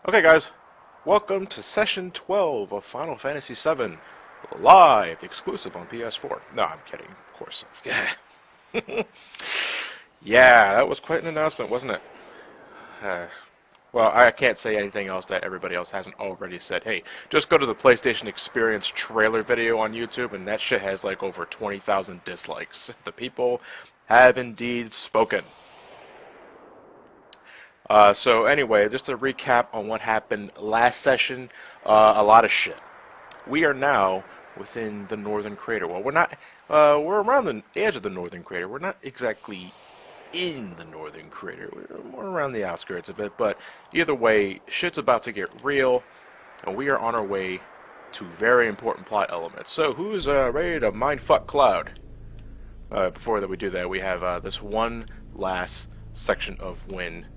Okay, guys, welcome to session 12 of Final Fantasy VII, live, exclusive on PS4. No, I'm kidding, of course. Yeah, that was quite an announcement, wasn't it? Uh, well, I can't say anything else that everybody else hasn't already said. Hey, just go to the PlayStation Experience trailer video on YouTube, and that shit has like over 20,000 dislikes. The people have indeed spoken. So anyway, just to recap on what happened last session, a lot of shit. We are now within the northern crater. Well, we're not. We're around the edge of the northern crater. We're not exactly in the northern crater. We're more around the outskirts of it. But either way, shit's about to get real, and we are on our way to very important plot elements. So who's ready to mindfuck Cloud? Before that we do that, we have this one last section of Wind.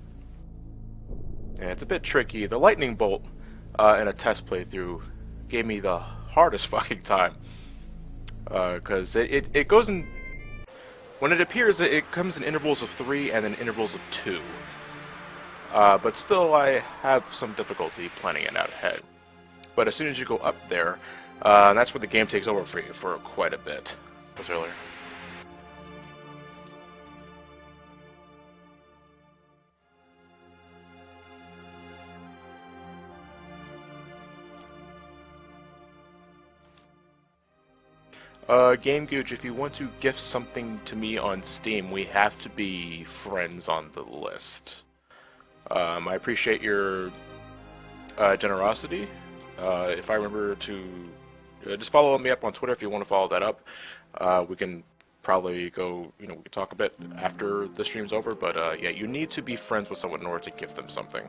And it's a bit tricky. The lightning bolt in a test playthrough gave me the hardest fucking time. Because it goes in... When it appears, it comes in intervals of 3 and then intervals of 2. But still, I have some difficulty planning it out ahead. But as soon as you go up there, that's where the game takes over for you for quite a bit. Was earlier. Game Gooch, if you want to gift something to me on Steam, we have to be friends on the list. I appreciate your generosity. If I remember to just follow me up on Twitter if you want to follow that up. We can probably go, we can talk a bit after the stream's over, but yeah, you need to be friends with someone in order to gift them something.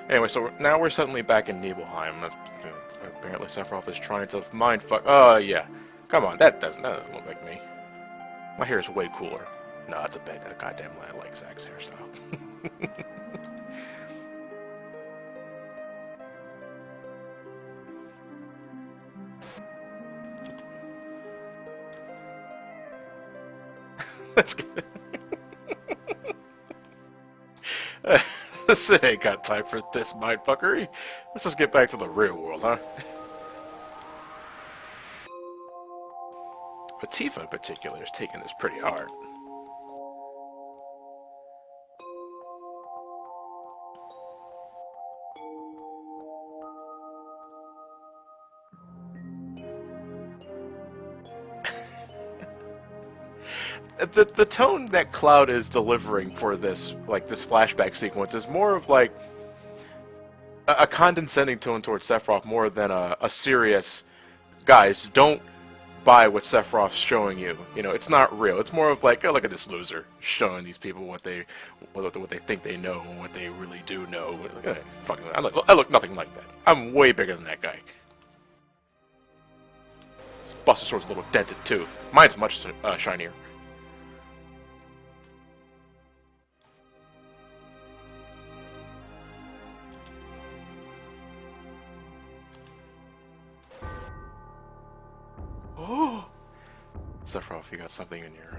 Anyway, so now we're suddenly back in Nibelheim. Apparently Sephiroth is trying to mindfuck... yeah. Come on, that doesn't look like me. My hair is way cooler. No, it's a bad goddamn lie. I like Zach's hairstyle. That's good. This ain't got time for this mindfuckery. Let's just get back to the real world, huh? But Tifa in particular is taking this pretty hard. The tone that Cloud is delivering for this this flashback sequence is more of like a condescending tone towards Sephiroth more than a serious, guys, don't buy what Sephiroth's showing you. It's not real. It's more of like, oh, look at this loser showing these people what they think they know and what they really do know. I look nothing like that. I'm way bigger than that guy. This Buster Sword's a little dented too. Mine's much shinier. Oh, Sephiroth, you got something in your...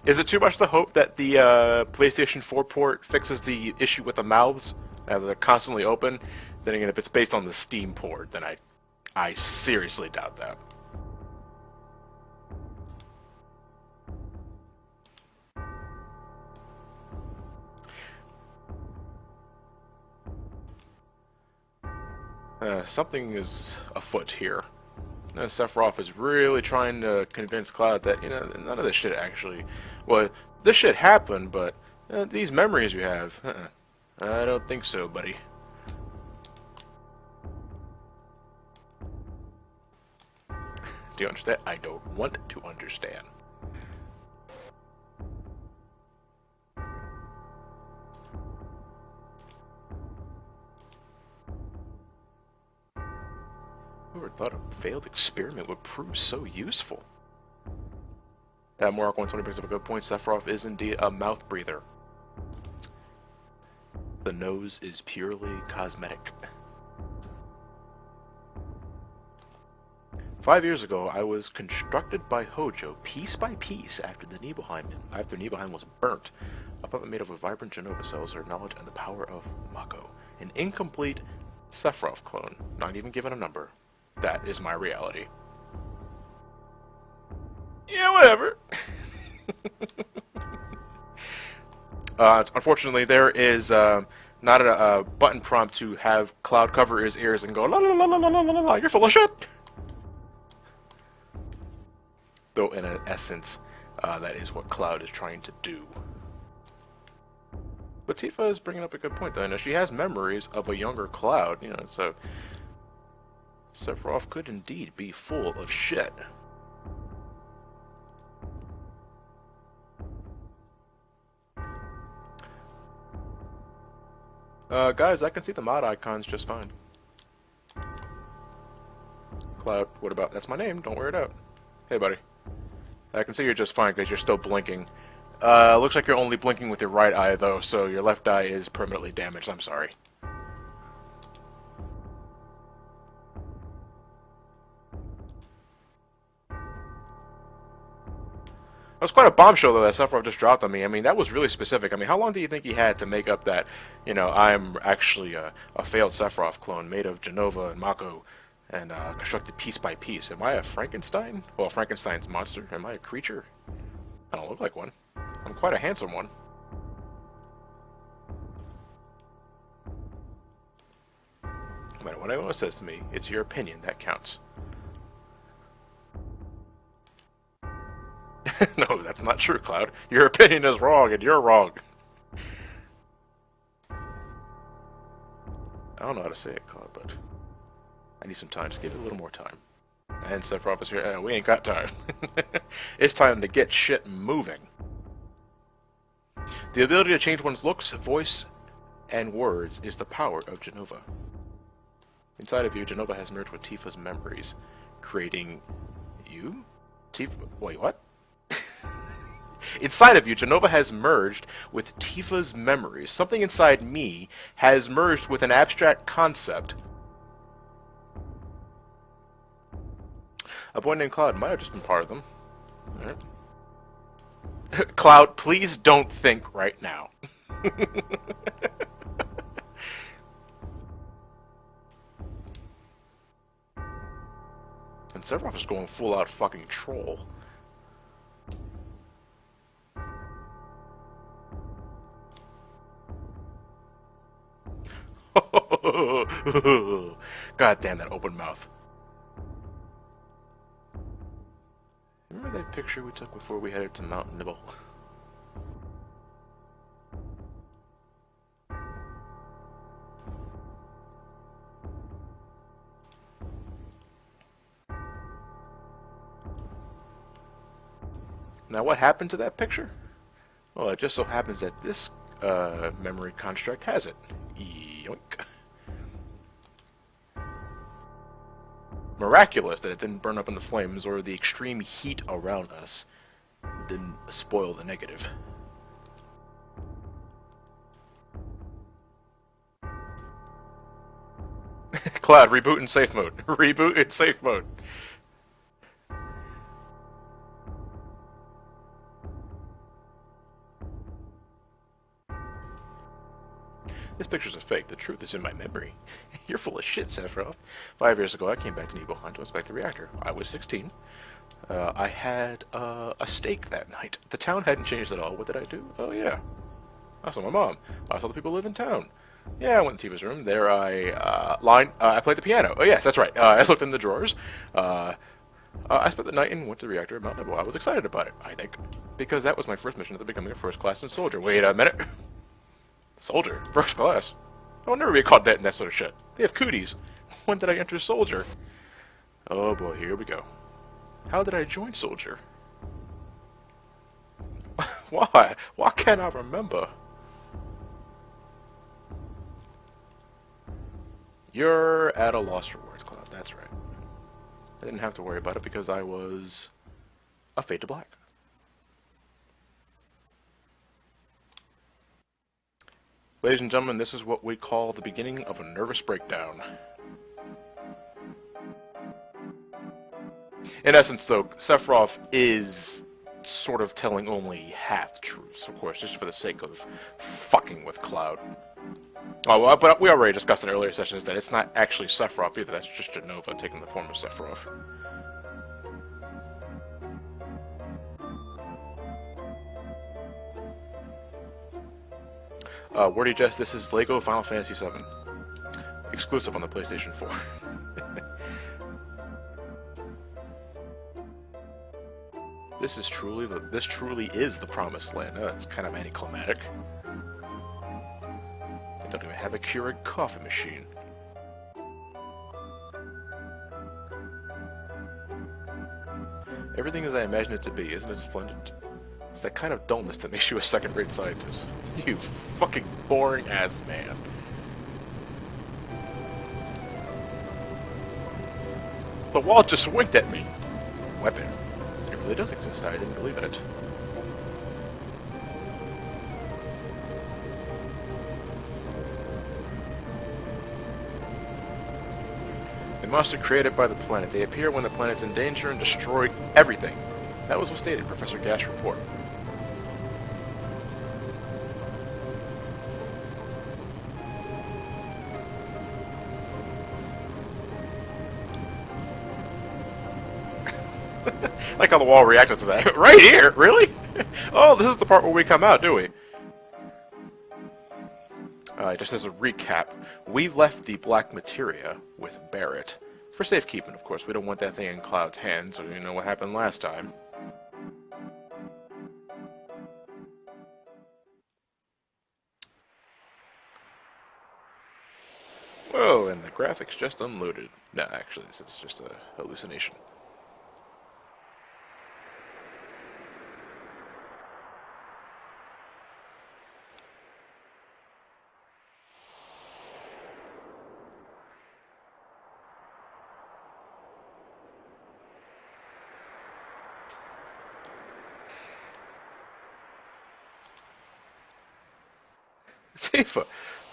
Is it too much to hope that the PlayStation 4 port fixes the issue with the mouths? They're constantly open? Then again, if it's based on the Steam port, then I seriously doubt that. Something is afoot here. Sephiroth is really trying to convince Cloud that, none of this shit actually... Well, this shit happened, but these memories you have... I don't think so, buddy. Do you understand? I don't want to understand. Whoever thought a failed experiment would prove so useful? That Mark 120 brings up a good point. Sephiroth is indeed a mouth breather. The nose is purely cosmetic. 5 years ago, I was constructed by Hojo piece by piece after Nibelheim was burnt. A puppet made up of vibrant Genova cells, their knowledge and the power of Mako. An incomplete Sephiroth clone, not even given a number. That is my reality. Yeah, whatever. Unfortunately, there is not a button prompt to have Cloud cover his ears and go la la la la la la la la. You're full of shit. Though in essence, that is what Cloud is trying to do. But Tifa is bringing up a good point, though. You know, she has memories of a younger Cloud. You know, so Sephiroth could indeed be full of shit. Guys, I can see the mod icons just fine. Cloud, what about? That's my name. Don't wear it out. Hey, buddy. I can see you're just fine because you're still blinking. Looks like you're only blinking with your right eye, though, so your left eye is permanently damaged. I'm sorry. That was quite a bombshell, though, that Sephiroth just dropped on me. I mean, that was really specific. I mean, how long do you think he had to make up that, you know, I'm actually a failed Sephiroth clone made of Genova and Mako and constructed piece by piece? Am I a Frankenstein? Well, Frankenstein's monster. Am I a creature? I don't look like one. I'm quite a handsome one. No matter what anyone says to me, it's your opinion that counts. No, that's not true, Cloud. Your opinion is wrong, and you're wrong. I don't know how to say it, Cloud, but I need some time. Just give it a little more time. And Sephiroth is here. We ain't got time. It's time to get shit moving. The ability to change one's looks, voice, and words is the power of Genova. Inside of you, Genova has merged with Tifa's memories, creating you? Tifa? Wait, what? Inside of you, Genova has merged with Tifa's memories. Something inside me has merged with an abstract concept. A boy named Cloud might have just been part of them. Alright. Cloud, please don't think right now. And Sephiroth is going full out fucking troll. God damn that open mouth. Remember that picture we took before we headed to Mount Nibble? Now what happened to that picture? Well, it just so happens that this memory construct has it. Yoink. Miraculous that it didn't burn up in the flames or the extreme heat around us didn't spoil the negative. Cloud, reboot in safe mode. Reboot in safe mode. This picture's a fake. The truth is in my memory. You're full of shit, Sephiroth. 5 years ago, I came back to Nibelheim to inspect the reactor. I was 16. I had a steak that night. The town hadn't changed at all. What did I do? Oh, yeah. I saw my mom. I saw the people who live in town. Yeah, I went to Tifa's room. There I played the piano. Oh, yes, that's right. I looked in the drawers. I spent the night and went to the reactor at Mount Nibble. I was excited about it, I think. Because that was my first mission at the becoming a first-class soldier. Wait a minute. Soldier? First class? I will never be caught dead in that sort of shit. They have cooties. When did I enter Soldier? Oh boy, here we go. How did I join Soldier? Why? Why can't I remember? You're at a loss for words, Cloud. That's right. I didn't have to worry about it because I was a Fade to Black. Ladies and gentlemen, this is what we call the beginning of a nervous breakdown. In essence, though, Sephiroth is sort of telling only half the truths, of course, just for the sake of fucking with Cloud. Oh, well, but we already discussed in earlier sessions that it's not actually Sephiroth either, that's just Jenova taking the form of Sephiroth. Wordy Jest, this is LEGO Final Fantasy VII. Exclusive on the PlayStation 4. This truly is the promised land. It's kind of anticlimactic. They don't even have a Keurig coffee machine. Everything as I imagine it to be, isn't it splendid? It's that kind of dullness that makes you a second-rate scientist. You fucking boring-ass man. The wall just winked at me! Weapon. It really does exist, I didn't believe in it. The monster created by the planet. They appear when the planet's in danger and destroy everything. That was what stated, Professor Gash's report. Like how the wall reacted to that. Right here? Really? Oh, this is the part where we come out, do we? Just as a recap, we left the black materia with Barret. For safekeeping, of course. We don't want that thing in Cloud's hands, so you know what happened last time. Whoa, and the graphics just unloaded. No, actually, this is just a hallucination. Tifa!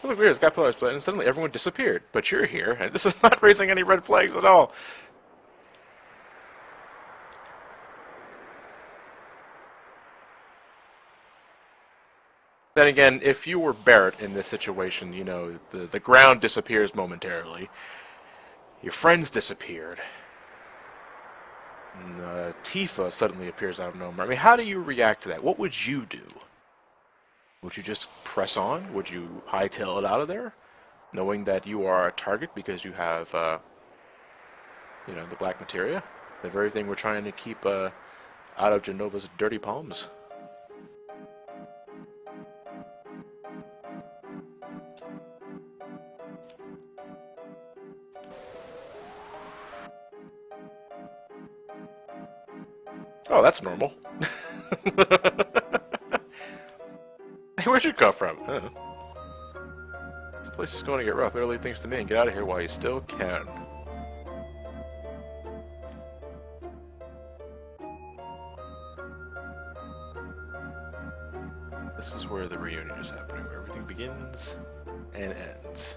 Look weird, it's got pillars, and suddenly everyone disappeared. But you're here, and this is not raising any red flags at all. Then again, if you were Barret in this situation, you know, the ground disappears momentarily. Your friends disappeared. And Tifa suddenly appears out of nowhere. I mean, how do you react to that? What would you do? Would you just press on? Would you hightail it out of there? Knowing that you are a target because you have, you know, the black materia? The very thing we're trying to keep out of Jenova's dirty palms. Oh, that's normal. Where'd you come from? Huh? This place is going to get rough. Better leave things to me and get out of here while you still can. This is where the reunion is happening, where everything begins and ends.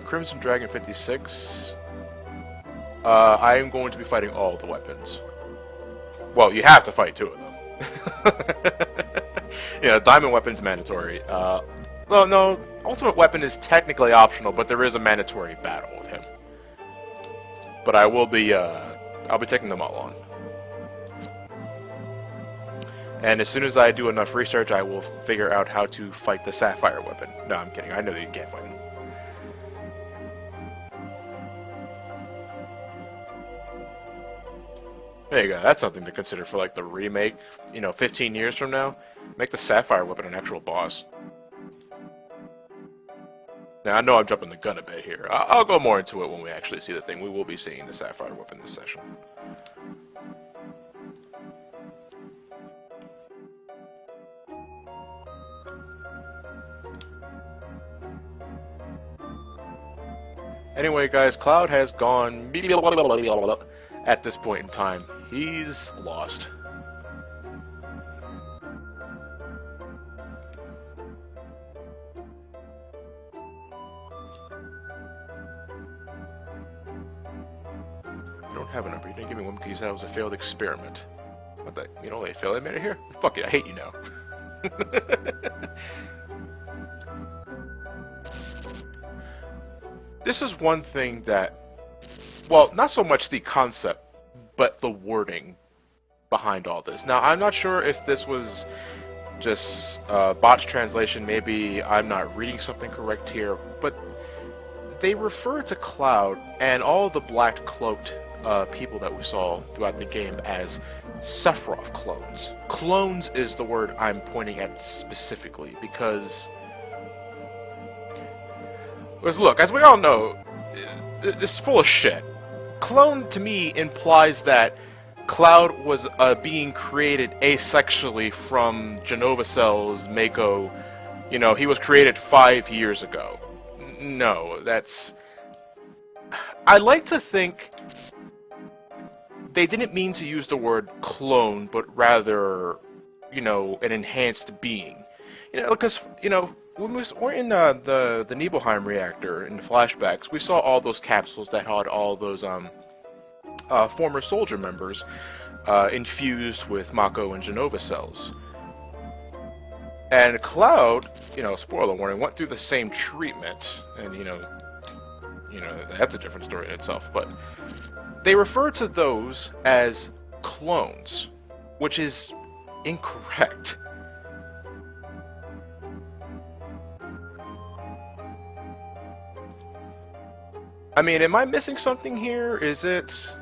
Crimson Dragon 56. I am going to be fighting all the weapons. Well, you have to fight two of them. Yeah, Diamond Weapon's mandatory. Well, no, Ultimate Weapon is technically optional, but there is a mandatory battle with him. But I will be, I'll be taking them all on. And as soon as I do enough research, I will figure out how to fight the Sapphire Weapon. No, I'm kidding. I know that you can't fight him. There you go. That's something to consider for, like, the remake, you know, 15 years from now. Make the Sapphire Weapon an actual boss. Now, I know I'm jumping the gun a bit here. I'll go more into it when we actually see the thing. We will be seeing the Sapphire Weapon this session. Anyway, guys, Cloud has gone at this point in time. He's lost. I don't have a number. You didn't give me one because that was a failed experiment. What the? You know they failed. I made it here? Fuck it, I hate you now. This is one thing that, well, not so much the concept, but the wording behind all this. Now, I'm not sure if this was just botched translation. Maybe I'm not reading something correct here, but they refer to Cloud and all the black cloaked people that we saw throughout the game as Sephiroth clones. Clones is the word I'm pointing at specifically because look, as we all know, this is full of shit. Clone to me implies that Cloud was being created asexually from Genova cells, Mako. You know, he was created 5 years ago. No, that's... I like to think they didn't mean to use the word clone, but rather, you know, an enhanced being. You know, because, you know, when we're in the Nibelheim reactor in the flashbacks, we saw all those capsules that had all those former soldier members infused with Mako and Genova cells. And Cloud, you know, spoiler warning, went through the same treatment, and you know that's a different story in itself. But they refer to those as clones, which is incorrect. I mean, am I missing something here? Is it...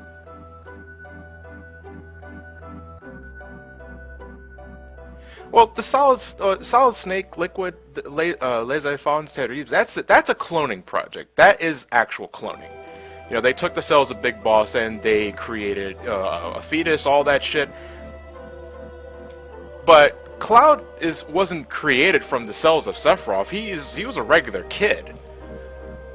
Well, the solid snake liquid les enfants terribles, that's a cloning project. That is actual cloning. You know, they took the cells of Big Boss and they created a fetus, all that shit. But Cloud wasn't created from the cells of Sephiroth. He was a regular kid.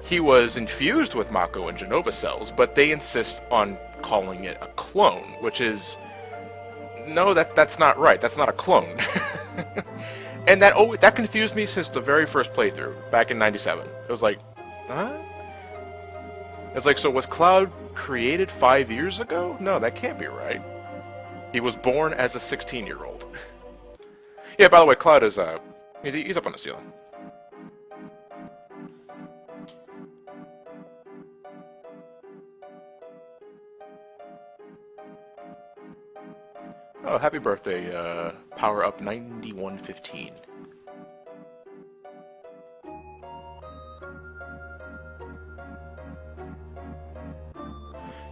He was infused with Mako and Genova cells, but they insist on calling it a clone, which is... No, that's not right. That's not a clone. And that confused me since the very first playthrough, back in '97. It was like, huh? It's like, so was Cloud created 5 years ago? No, that can't be right. He was born as a 16-year-old. Yeah, by the way, Cloud is, he's up on the ceiling. Oh, happy birthday, Power Up 9115.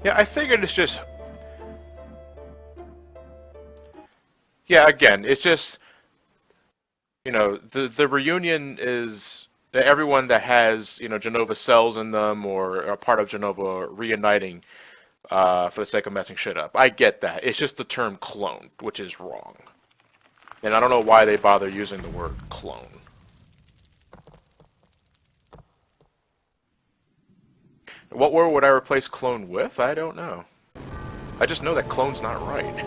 Yeah, I figured it's just... Yeah, again, it's just... You know, the reunion is everyone that has, you know, Genova cells in them or a part of Genova reuniting for the sake of messing shit up. I get that. It's just the term clone, which is wrong. And I don't know why they bother using the word clone. What word would I replace clone with? I don't know. I just know that clone's not right.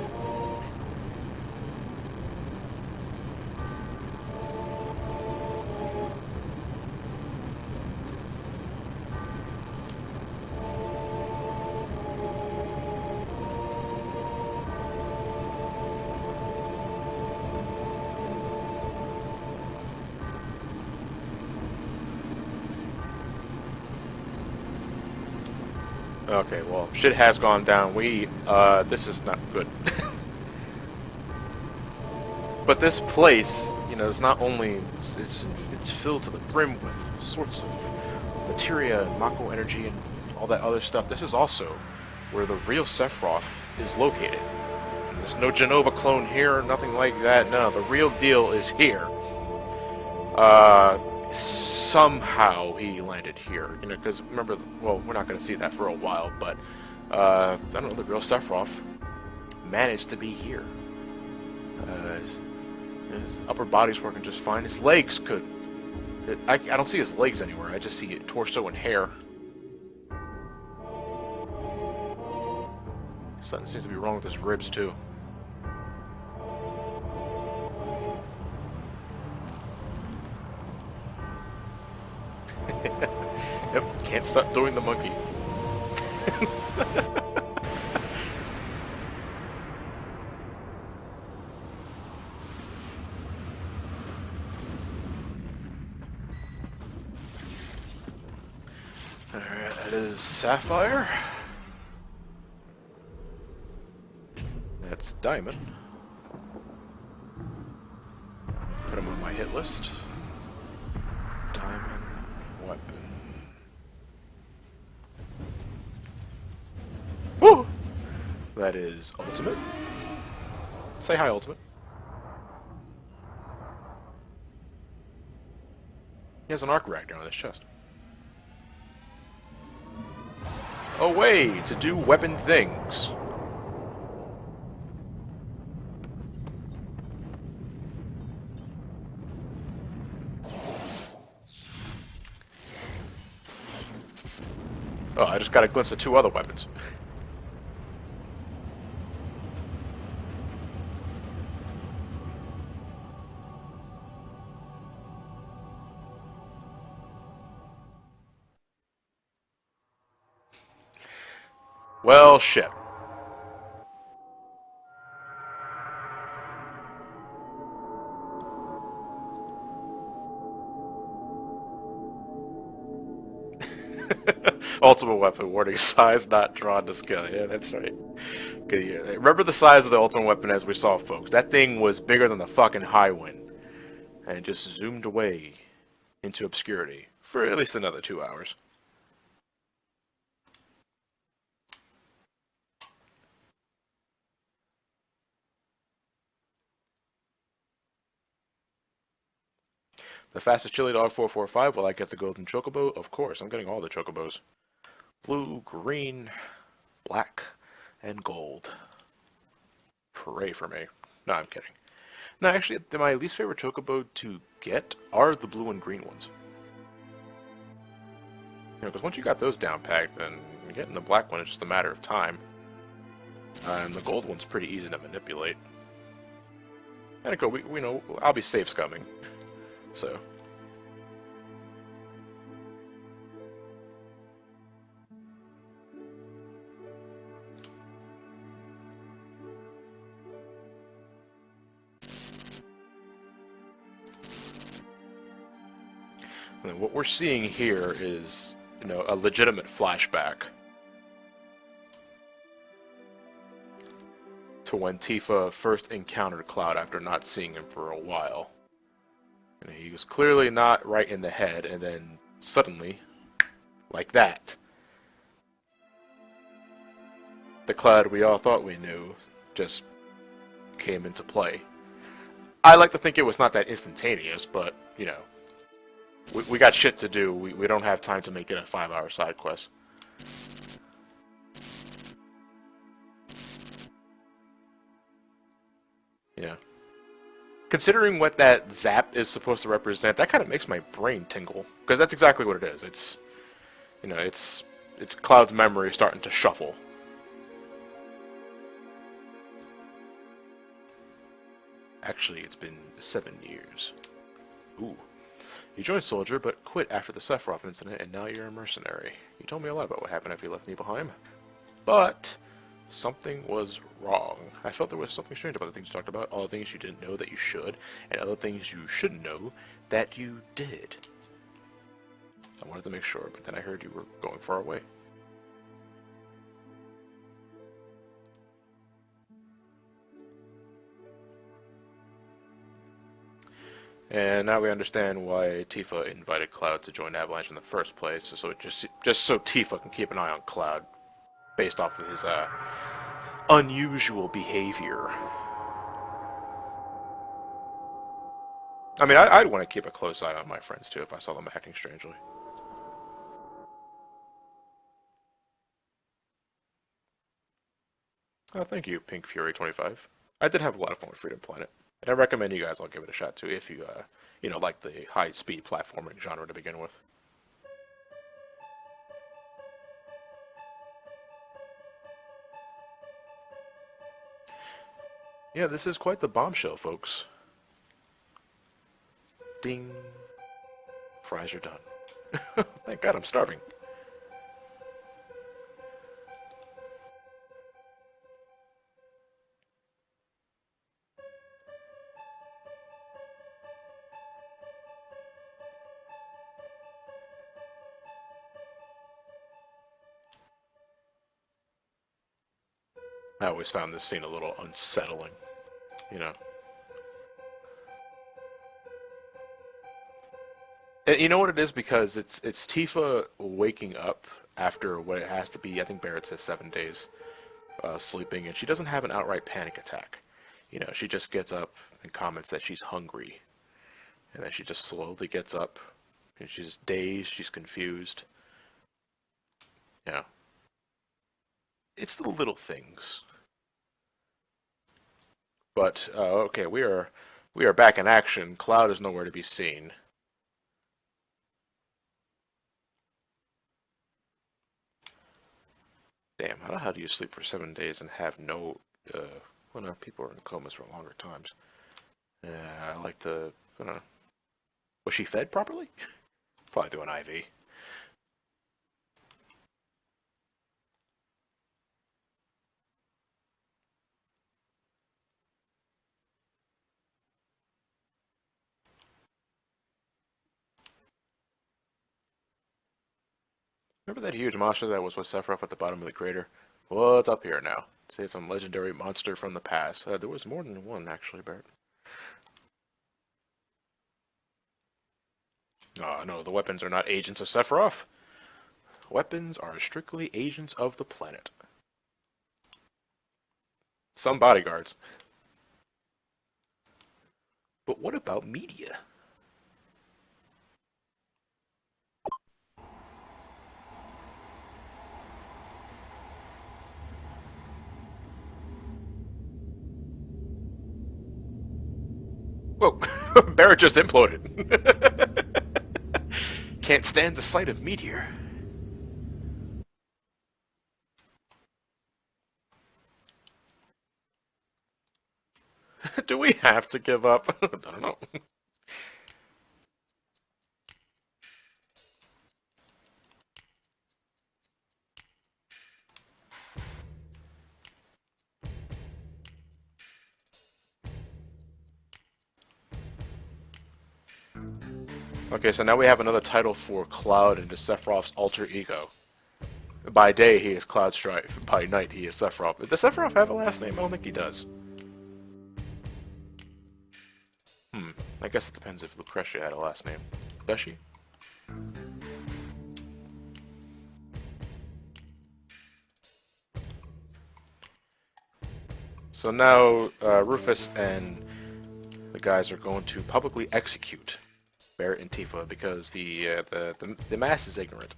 Okay, well, shit has gone down. This is not good. But this place, you know, it's not only, it's filled to the brim with sorts of materia and Mako energy and all that other stuff. This is also where the real Sephiroth is located. There's no Genova clone here, nothing like that. No, the real deal is here. Somehow he landed here, you know, because remember, well, we're not going to see that for a while, but I don't know, the real Sephiroth managed to be here. His upper body's working just fine. His legs could... I don't see his legs anywhere. I just see torso and hair. Something seems to be wrong with his ribs, too. Yep, can't stop doing the monkey. Alright, that is Sapphire. That's Diamond. Put him on my hit list. Diamond, weapon. Woo! That is Ultimate. Say hi, Ultimate. He has an arc reactor on his chest. A way to do weapon things. Oh, I just got a glimpse of 2 other weapons. Well, shit. Ultimate weapon warning: size not drawn to scale. Yeah, that's right. Okay, yeah. Remember the size of the ultimate weapon as we saw, folks. That thing was bigger than the fucking Highwind, and it just zoomed away into obscurity for at least another 2 hours. The fastest chili dog 445. Will I get the golden chocobo? Of course, I'm getting all the chocobos. Blue, green, black, and gold. Pray for me. No, I'm kidding. No, actually, my least favorite chocobo to get are the blue and green ones. You know, because once you got those down packed, then getting the black one is just a matter of time. And the gold one's pretty easy to manipulate. And we know I'll be safe scumming. So. And what we're seeing here is, you know, a legitimate flashback to when Tifa first encountered Cloud after not seeing him for a while. And he was clearly not right in the head, and then suddenly, like that, the Cloud we all thought we knew just came into play. I like to think it was not that instantaneous, but, you know, we got shit to do. We don't have time to make it a 5-hour side quest. Yeah. Considering what that zap is supposed to represent, that kind of makes my brain tingle. Because that's exactly what it is. It's, you know, it's Cloud's memory starting to shuffle. Actually, it's been 7 years. Ooh. You joined Soldier, but quit after the Sephiroth incident, and now you're a mercenary. You told me a lot about what happened after you left Nibelheim. But something was wrong. I felt there was something strange about the things you talked about, all the things you didn't know that you should, and other things you shouldn't know that you did. I wanted to make sure, but then I heard you were going far away. And now we understand why Tifa invited Cloud to join Avalanche in the first place, so it just so Tifa can keep an eye on Cloud, based off of his unusual behavior. I mean, I'd want to keep a close eye on my friends too if I saw them acting strangely. Oh, thank you, Pink Fury 25. I did have a lot of fun with Freedom Planet, and I recommend you guys all give it a shot too if you, you know, like the high-speed platforming genre to begin with. Yeah, this is quite the bombshell, folks. Ding. Fries are done. Thank God I'm starving. I always found this scene a little unsettling, you know. And you know what it is? Because it's Tifa waking up after what it has to be, I think Barrett says 7 days, sleeping, and she doesn't have an outright panic attack. You know, she just gets up and comments that she's hungry. And then she just slowly gets up, and she's dazed, she's confused. You know, it's the little things. But, okay, we are back in action. Cloud is nowhere to be seen. Damn, I don't know how do you sleep for 7 days and have no, well, no, people are in comas for longer times. Yeah, I like to, I don't know. Was she fed properly? Probably through an IV. Remember that huge monster that was with Sephiroth at the bottom of the crater? What's up here now? Say it's some legendary monster from the past. There was more than one, actually, Bert. Oh, no, the weapons are not agents of Sephiroth. Weapons are strictly agents of the planet. Some bodyguards. But what about media? Whoa, Barrett just imploded. Can't stand the sight of meteor. Do we have to give up? I don't know. Okay, so now we have another title for Cloud into Sephiroth's alter ego. By day, he is Cloud Strife. By night, he is Sephiroth. Does Sephiroth have a last name? I don't think he does. I guess it depends if Lucretia had a last name. Does she? So now, Rufus and the guys are going to publicly execute Barrett and Tifa because the mass is ignorant.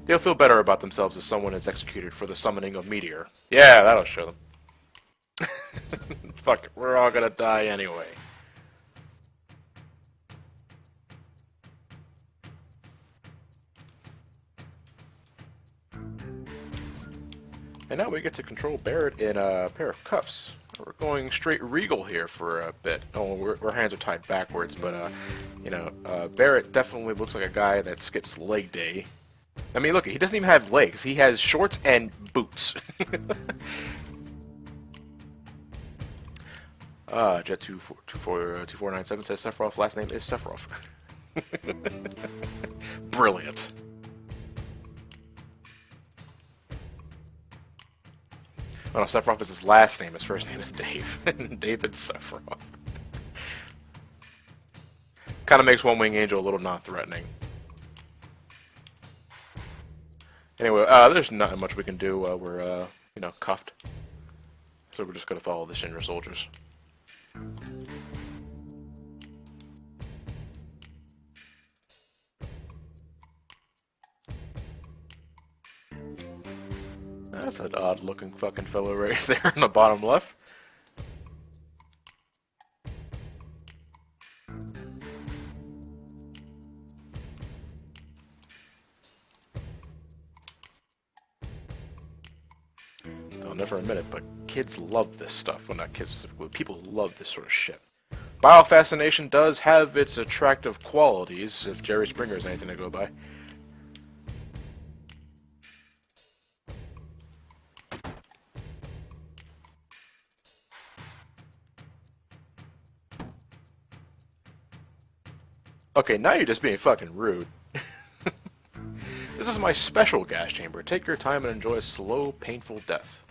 They'll feel better about themselves if someone is executed for the summoning of Meteor. Yeah, that'll show them. Fuck it, we're all gonna die anyway. And now we get to control Barrett in a pair of cuffs. We're going straight regal here for a bit. Oh, our hands are tied backwards, but, you know, Barrett definitely looks like a guy that skips leg day. I mean, look, he doesn't even have legs. He has shorts and boots. Jet2497 says Sephiroth's last name is Sephiroth. Brilliant. Oh, no, Sephiroth is his last name. His first name is Dave. David Sephiroth. Kind of makes One Wing Angel a little non-threatening. Anyway, there's not much we can do while we're, you know, cuffed. So we're just gonna follow the Shinra soldiers. That's an odd-looking fucking fellow right there in the bottom left. They'll never admit it, but kids love this stuff. Well, not kids specifically. People love this sort of shit. Biofascination does have its attractive qualities, if Jerry Springer is anything to go by. Okay, now you're just being fucking rude. This is my special gas chamber. Take your time and enjoy a slow, painful death.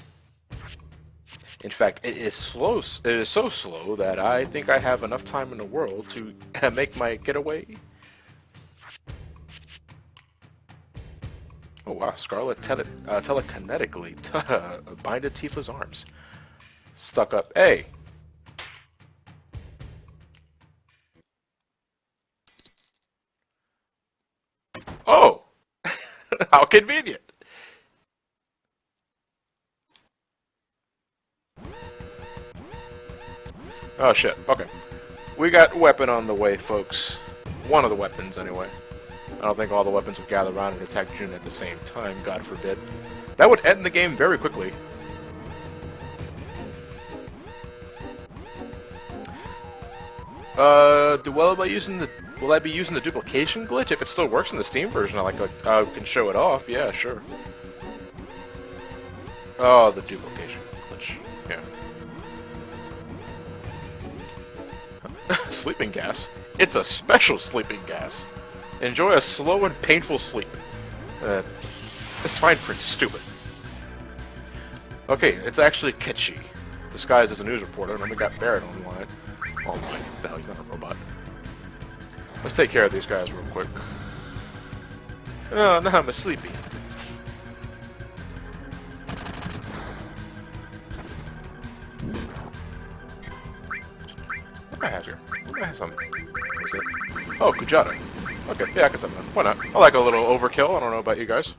In fact, it is slow. It is so slow that I think I have enough time in the world to make my getaway. Oh wow, Scarlet telekinetically binded Tifa's arms. Stuck up. Hey! Oh! How convenient! Oh shit, okay. We got weapon on the way, folks. One of the weapons, anyway. I don't think all the weapons would gather around and attack June at the same time, God forbid. That would end the game very quickly. Will I be using the duplication glitch? If it still works in the Steam version, I can show it off. Yeah, sure. Oh, the duplication glitch. Yeah. Sleeping gas. It's a special sleeping gas. Enjoy a slow and painful sleep. This fine print's stupid. Okay, it's actually Ketchy, disguised as a news reporter, and then we got Barrett online. Oh my, what the hell, he's not a robot. Let's take care of these guys real quick. Oh, now I'm sleepy. What do I have here? I have something. What's it? Oh, Kujata. Okay, yeah, I can summon him. Why not? I like a little overkill. I don't know about you guys.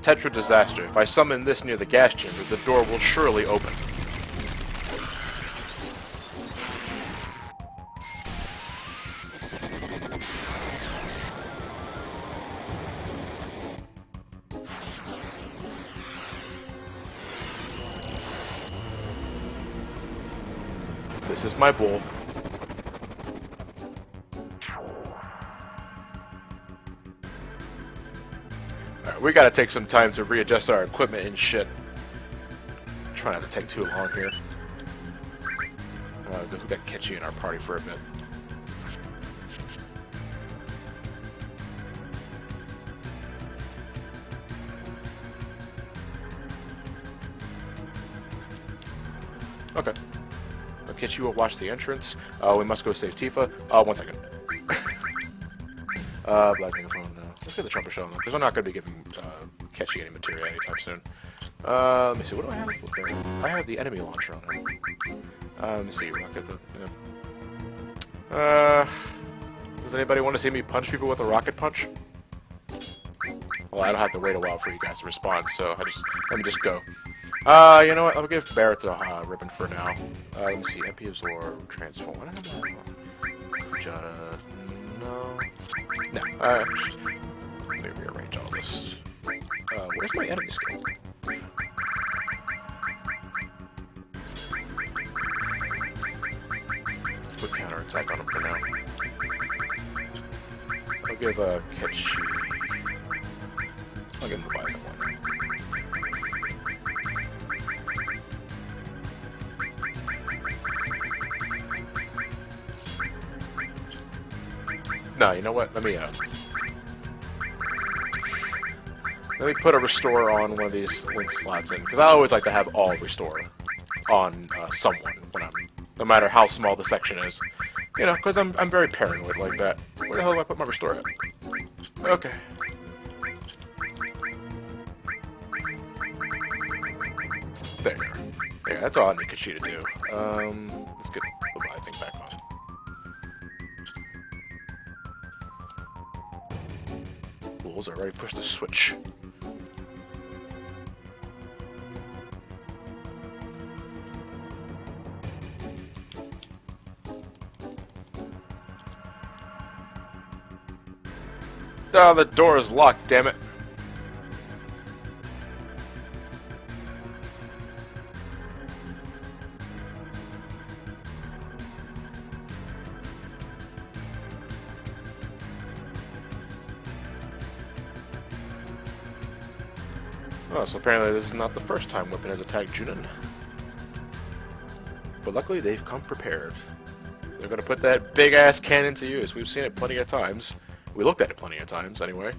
Tetra Disaster. If I summon this near the gas chamber, the door will surely open. This is my bull. Alright, we gotta take some time to readjust our equipment and shit. Try not to take too long here. Because we got Ketchy in our party for a bit. Okay. Ketchy will watch the entrance. We must go save Tifa. 1 second. Black Megaphone, no. Let's get the trumpet shell, because I'm not going to be giving Ketchy any material anytime soon. Let me see, what do I have? Okay. I have the enemy launcher on it. Let me see, rocket. Does anybody want to see me punch people with a rocket punch? Well, I don't have to wait a while for you guys to respond, so let me just go. You know what? I'll give Barrett the ribbon for now. Let me see. MP Absorb, Transform. What do I have? Jada. No. No. Let me rearrange all this. Where's my enemy skill? Put counterattack on him for now. I'll give Ketchy. I'll give him the Violet one. No, you know what? Let me put a restore on one of these link slots in, because I always like to have all restore on someone when no matter how small the section is, you know, because I'm very paranoid like that. Where the hell do I put my restore at? Okay. There. Yeah, that's all I need Kashi to do. Let's get the Levi thing back on. Bulls already pushed the switch. Oh, the door is locked, damn it. Oh, so apparently this is not the first time Weapon has attacked Junin. But luckily they've come prepared. They're going to put that big-ass cannon to use. We've seen it plenty of times. We looked at it plenty of times, anyway.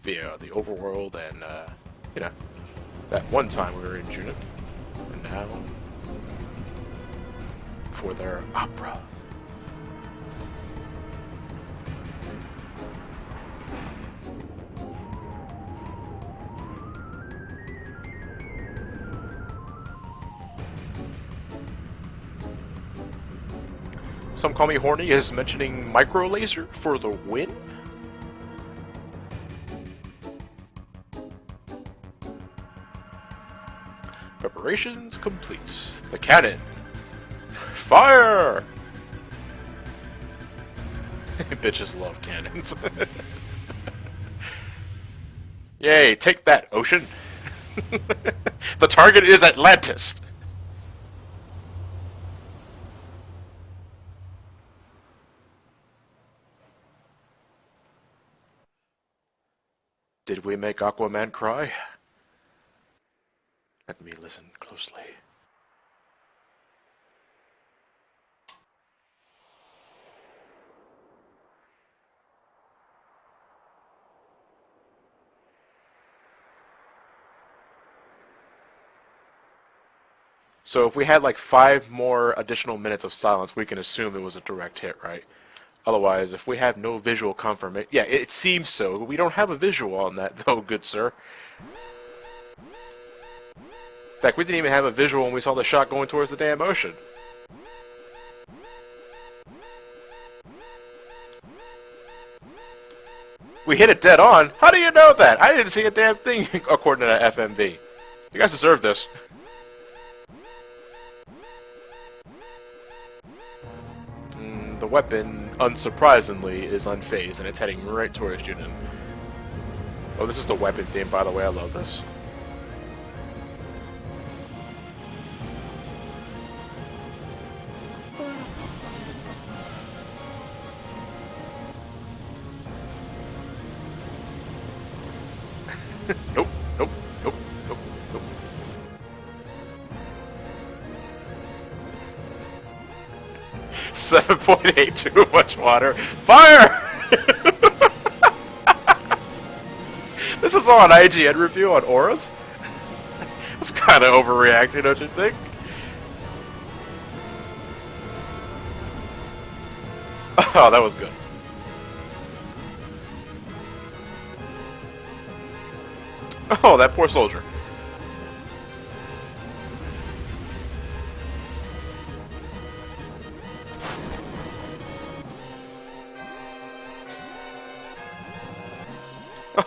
Via the overworld and, you know, that one time we were in Junin. And now, for their opera. Somecallmejohnny is mentioning micro laser for the win. Preparations complete. The cannon. Fire! Bitches love cannons. Yay, take that, ocean. The target is Atlantis. Did we make Aquaman cry? Let me listen closely. So if we had like 5 more additional minutes of silence, we can assume it was a direct hit, right? Otherwise, if we have no visual confirmation... Yeah, it seems so. We don't have a visual on that, though, good sir. In fact, we didn't even have a visual when we saw the shot going towards the damn ocean. We hit it dead on? How do you know that? I didn't see a damn thing, according to that FMV. You guys deserve this. The weapon, unsurprisingly, is unfazed, and it's heading right towards Junin. Oh, this is the weapon theme, by the way. I love this. Nope, nope, nope, nope, nope. $7.8, too much water. Fire! This is all an IGN review on auras? That's kind of overreacting, don't you think? Oh, that was good. Oh, that poor soldier.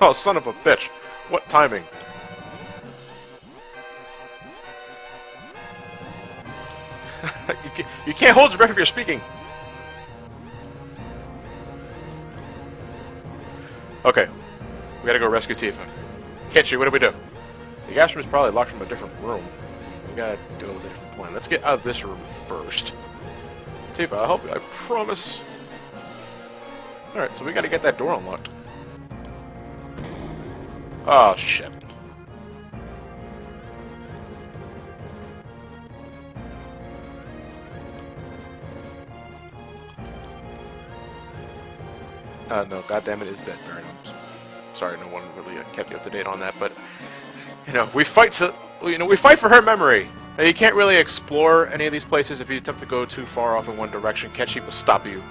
Oh, son of a bitch. What timing? You can't hold your breath if you're speaking. Okay. We gotta go rescue Tifa. Catch you, what do we do? The gas room is probably locked from a different room. We gotta do it with a different plan. Let's get out of this room first. Tifa, I'll help you, I promise. Alright, so we gotta get that door unlocked. Oh, shit. No, goddammit, is dead, Baron. I'm sorry, no one really kept you up to date on that, but you know, we fight for her memory. Now, you can't really explore any of these places if you attempt to go too far off in one direction. Ketchy will stop you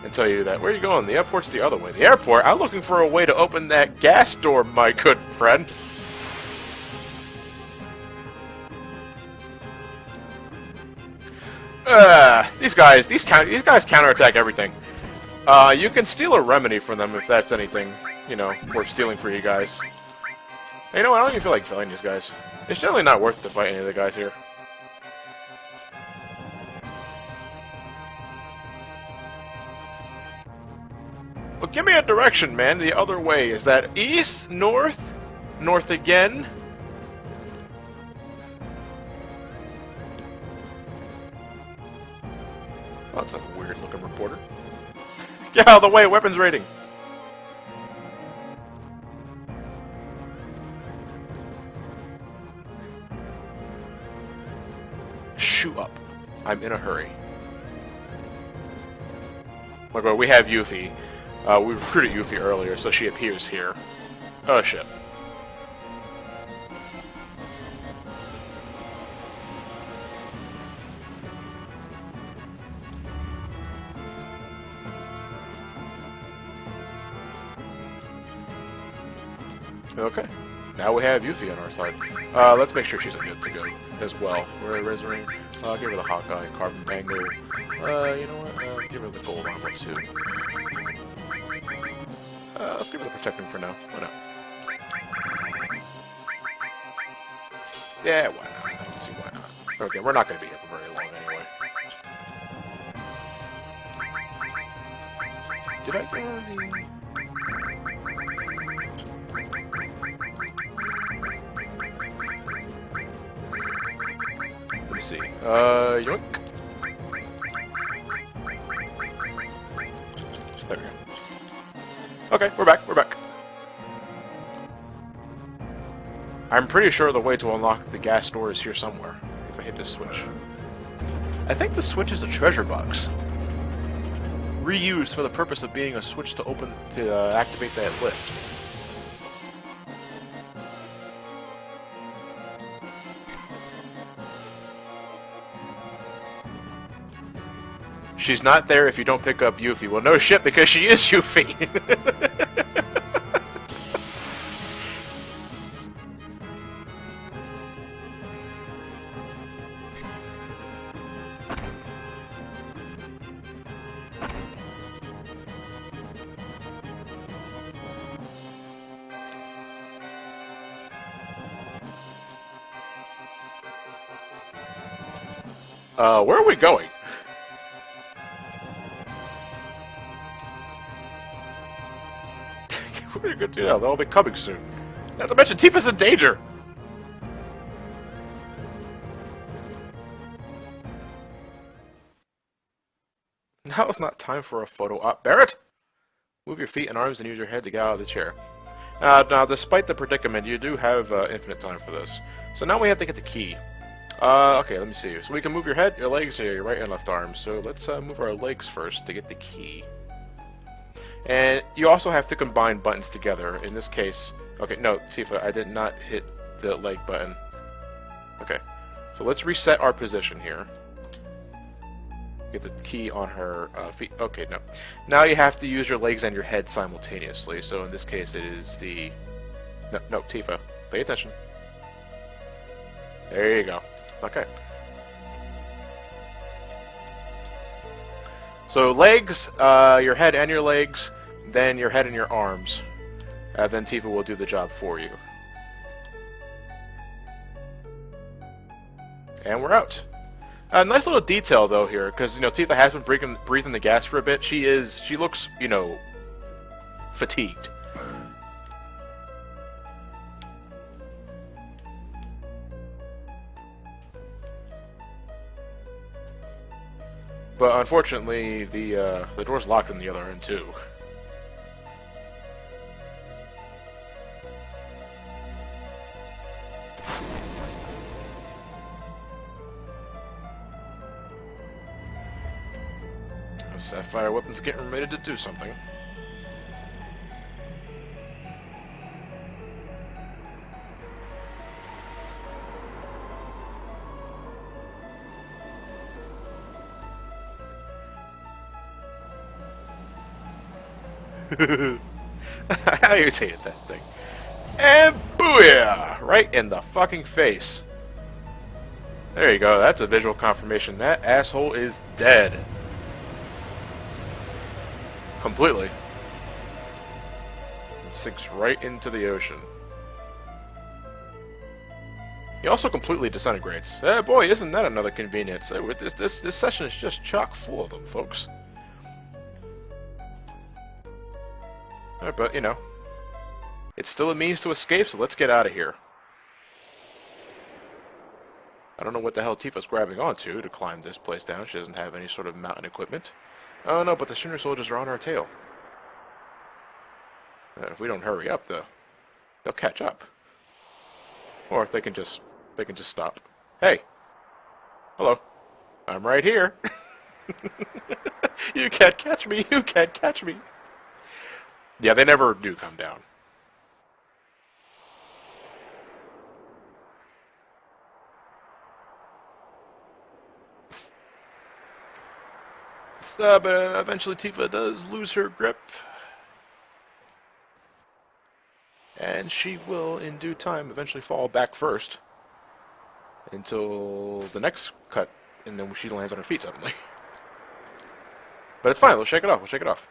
and tell you that. Where are you going? The airport's the other way. The airport? I'm looking for a way to open that gas door, my good friend. These guys counterattack everything. You can steal a remedy from them if that's anything, you know, worth stealing for you guys. You know what? I don't even feel like killing these guys. It's generally not worth it to fight any of the guys here. But give me a direction, man. The other way. Is that east, north, north again? Oh, that's a weird-looking reporter. Get out of the way! Weapons rating! Shoot up. I'm in a hurry. Oh my god, we have Yuffie. We recruited Yuffie earlier, so she appears here. Oh shit. Okay. Now we have Yuffie on our side. Let's make sure she's good to go as well. Where is her? Give her the Hawkeye, Carbon Bangle. You know what? Give her the gold armor too. Let's give her the protecting for now. Why not? Yeah, why not? I don't see why not. Okay, we're not going to be here for very long anyway. Did I get the... Let me see. Yoink. There we go. Okay, we're back, we're back. I'm pretty sure the way to unlock the gas door is here somewhere, if I hit this switch. I think the switch is a treasure box. Reused for the purpose of being a switch to open, to activate that lift. She's not there if you don't pick up Yuffie. Well, no shit, because she is Yuffie. Where are we going? We're gonna go do that. They'll be coming soon. Not to mention, Tifa's in danger! Now is not time for a photo op. Barrett! Move your feet and arms and use your head to get out of the chair. Now, despite the predicament, you do have infinite time for this. So now we have to get the key. Okay, let me see. So we can move your head, your legs, your right and left arms. So let's move our legs first to get the key. And you also have to combine buttons together. In this case... Okay, no, Tifa, I did not hit the leg button. Okay, so let's reset our position here. Get the key on her feet. Okay, no. Now you have to use your legs and your head simultaneously. So in this case, it is the... No, Tifa, pay attention. There you go. Okay. So legs, your head and your legs, then your head and your arms. Then Tifa will do the job for you. And we're out. Nice little detail though here, because you know Tifa has been breathing the gas for a bit. She looks, you know, fatigued. But unfortunately, the door's locked on the other end too. The Sapphire weapon's getting ready to do something. I always hated that thing. And booyah! Right in the fucking face. There you go, that's a visual confirmation. That asshole is dead. Completely. It sinks right into the ocean. He also completely disintegrates. Boy, isn't that another convenience. This session is just chock full of them, folks. But, you know, it's still a means to escape, so let's get out of here. I don't know what the hell Tifa's grabbing onto to climb this place down. She doesn't have any sort of mountain equipment. Oh no, but the Shinra soldiers are on our tail. And if we don't hurry up, they'll catch up. Or they can just stop. Hey, hello, I'm right here. You can't catch me. You can't catch me. Yeah, they never do come down. But eventually Tifa does lose her grip. And she will, in due time, eventually fall back first. Until the next cut, and then she lands on her feet suddenly. But it's fine, we'll shake it off, we'll shake it off.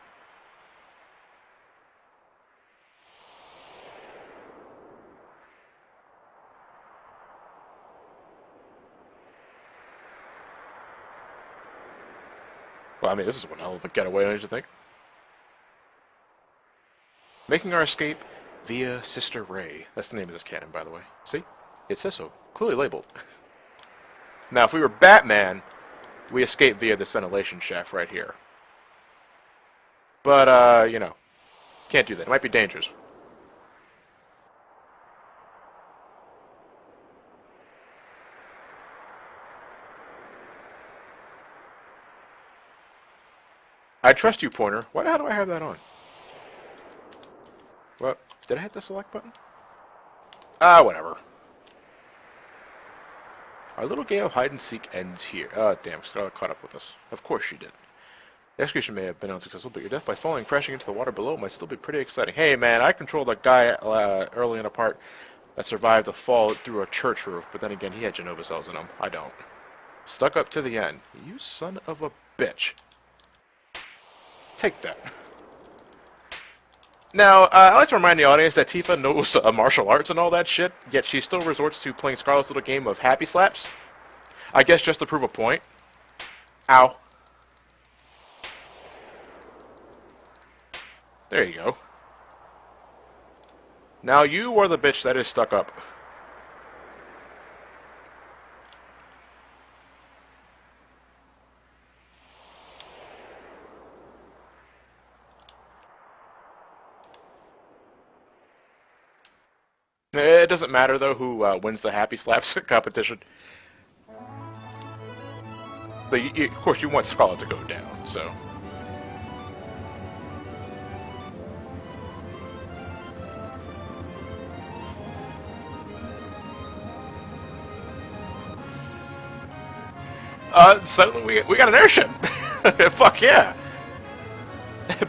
Well, I mean, this is one hell of a getaway, don't you think? Making our escape via Sister Ray. That's the name of this cannon, by the way. See? It says so. Clearly labeled. Now, if we were Batman, we escape via this ventilation shaft right here. But, you know, can't do that. It might be dangerous. I trust you, Pointer. Why the hell do I have that on? What? Did I hit the select button? Ah, whatever. Our little game of hide-and-seek ends here. Damn, Scarlet caught up with us. Of course she did. The execution may have been unsuccessful, but your death by falling and crashing into the water below might still be pretty exciting. Hey, man, I controlled a guy early in a part that survived a fall through a church roof, but then again, he had Genova cells in him. I don't. Stuck up to the end. You son of a bitch. Take that. Now, I like to remind the audience that Tifa knows martial arts and all that shit, yet she still resorts to playing Scarlet's little game of happy slaps. I guess just to prove a point. Ow. There you go. Now you are the bitch that is stuck up. It doesn't matter, though, who wins the Happy Slaps competition. But of course, you want Scarlet to go down, so... Suddenly we got an airship! Fuck yeah!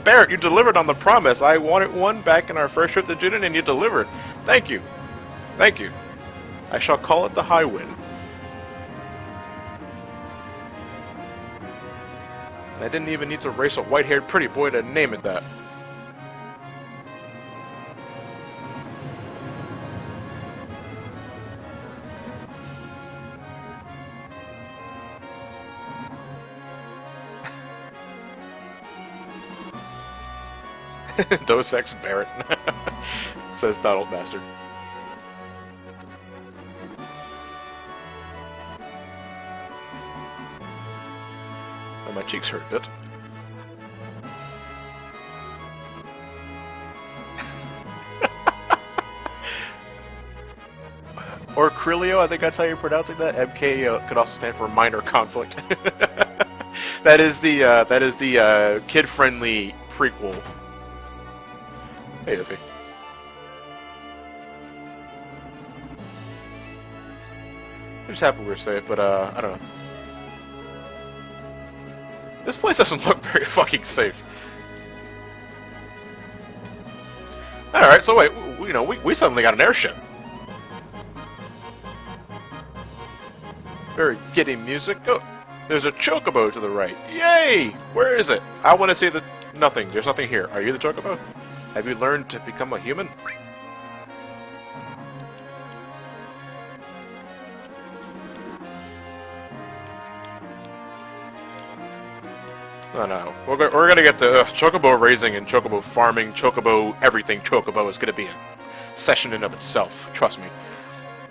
Barrett, you delivered on the promise. I wanted one back in our first trip to Junin, and you delivered. Thank you. Thank you. I shall call it the High Wind. I didn't even need to race a white-haired pretty boy to name it that. Dos Ex Barrett, says Donald Bastard. Oh, my cheeks hurt a bit. Or Krilio, I think that's how you're pronouncing that. MK could also stand for minor conflict. That is the kid-friendly prequel. Hey, Iffy. I'm just happy we were safe, but I don't know. This place doesn't look very fucking safe. Alright, so wait, you know, we suddenly got an airship. Very giddy music. Oh, there's a chocobo to the right. Yay! Where is it? I want to see the... Nothing. There's nothing here. Are you the chocobo? Have you learned to become a human? No. We're gonna get the chocobo raising and chocobo farming, chocobo everything chocobo is gonna be a session in of itself. Trust me.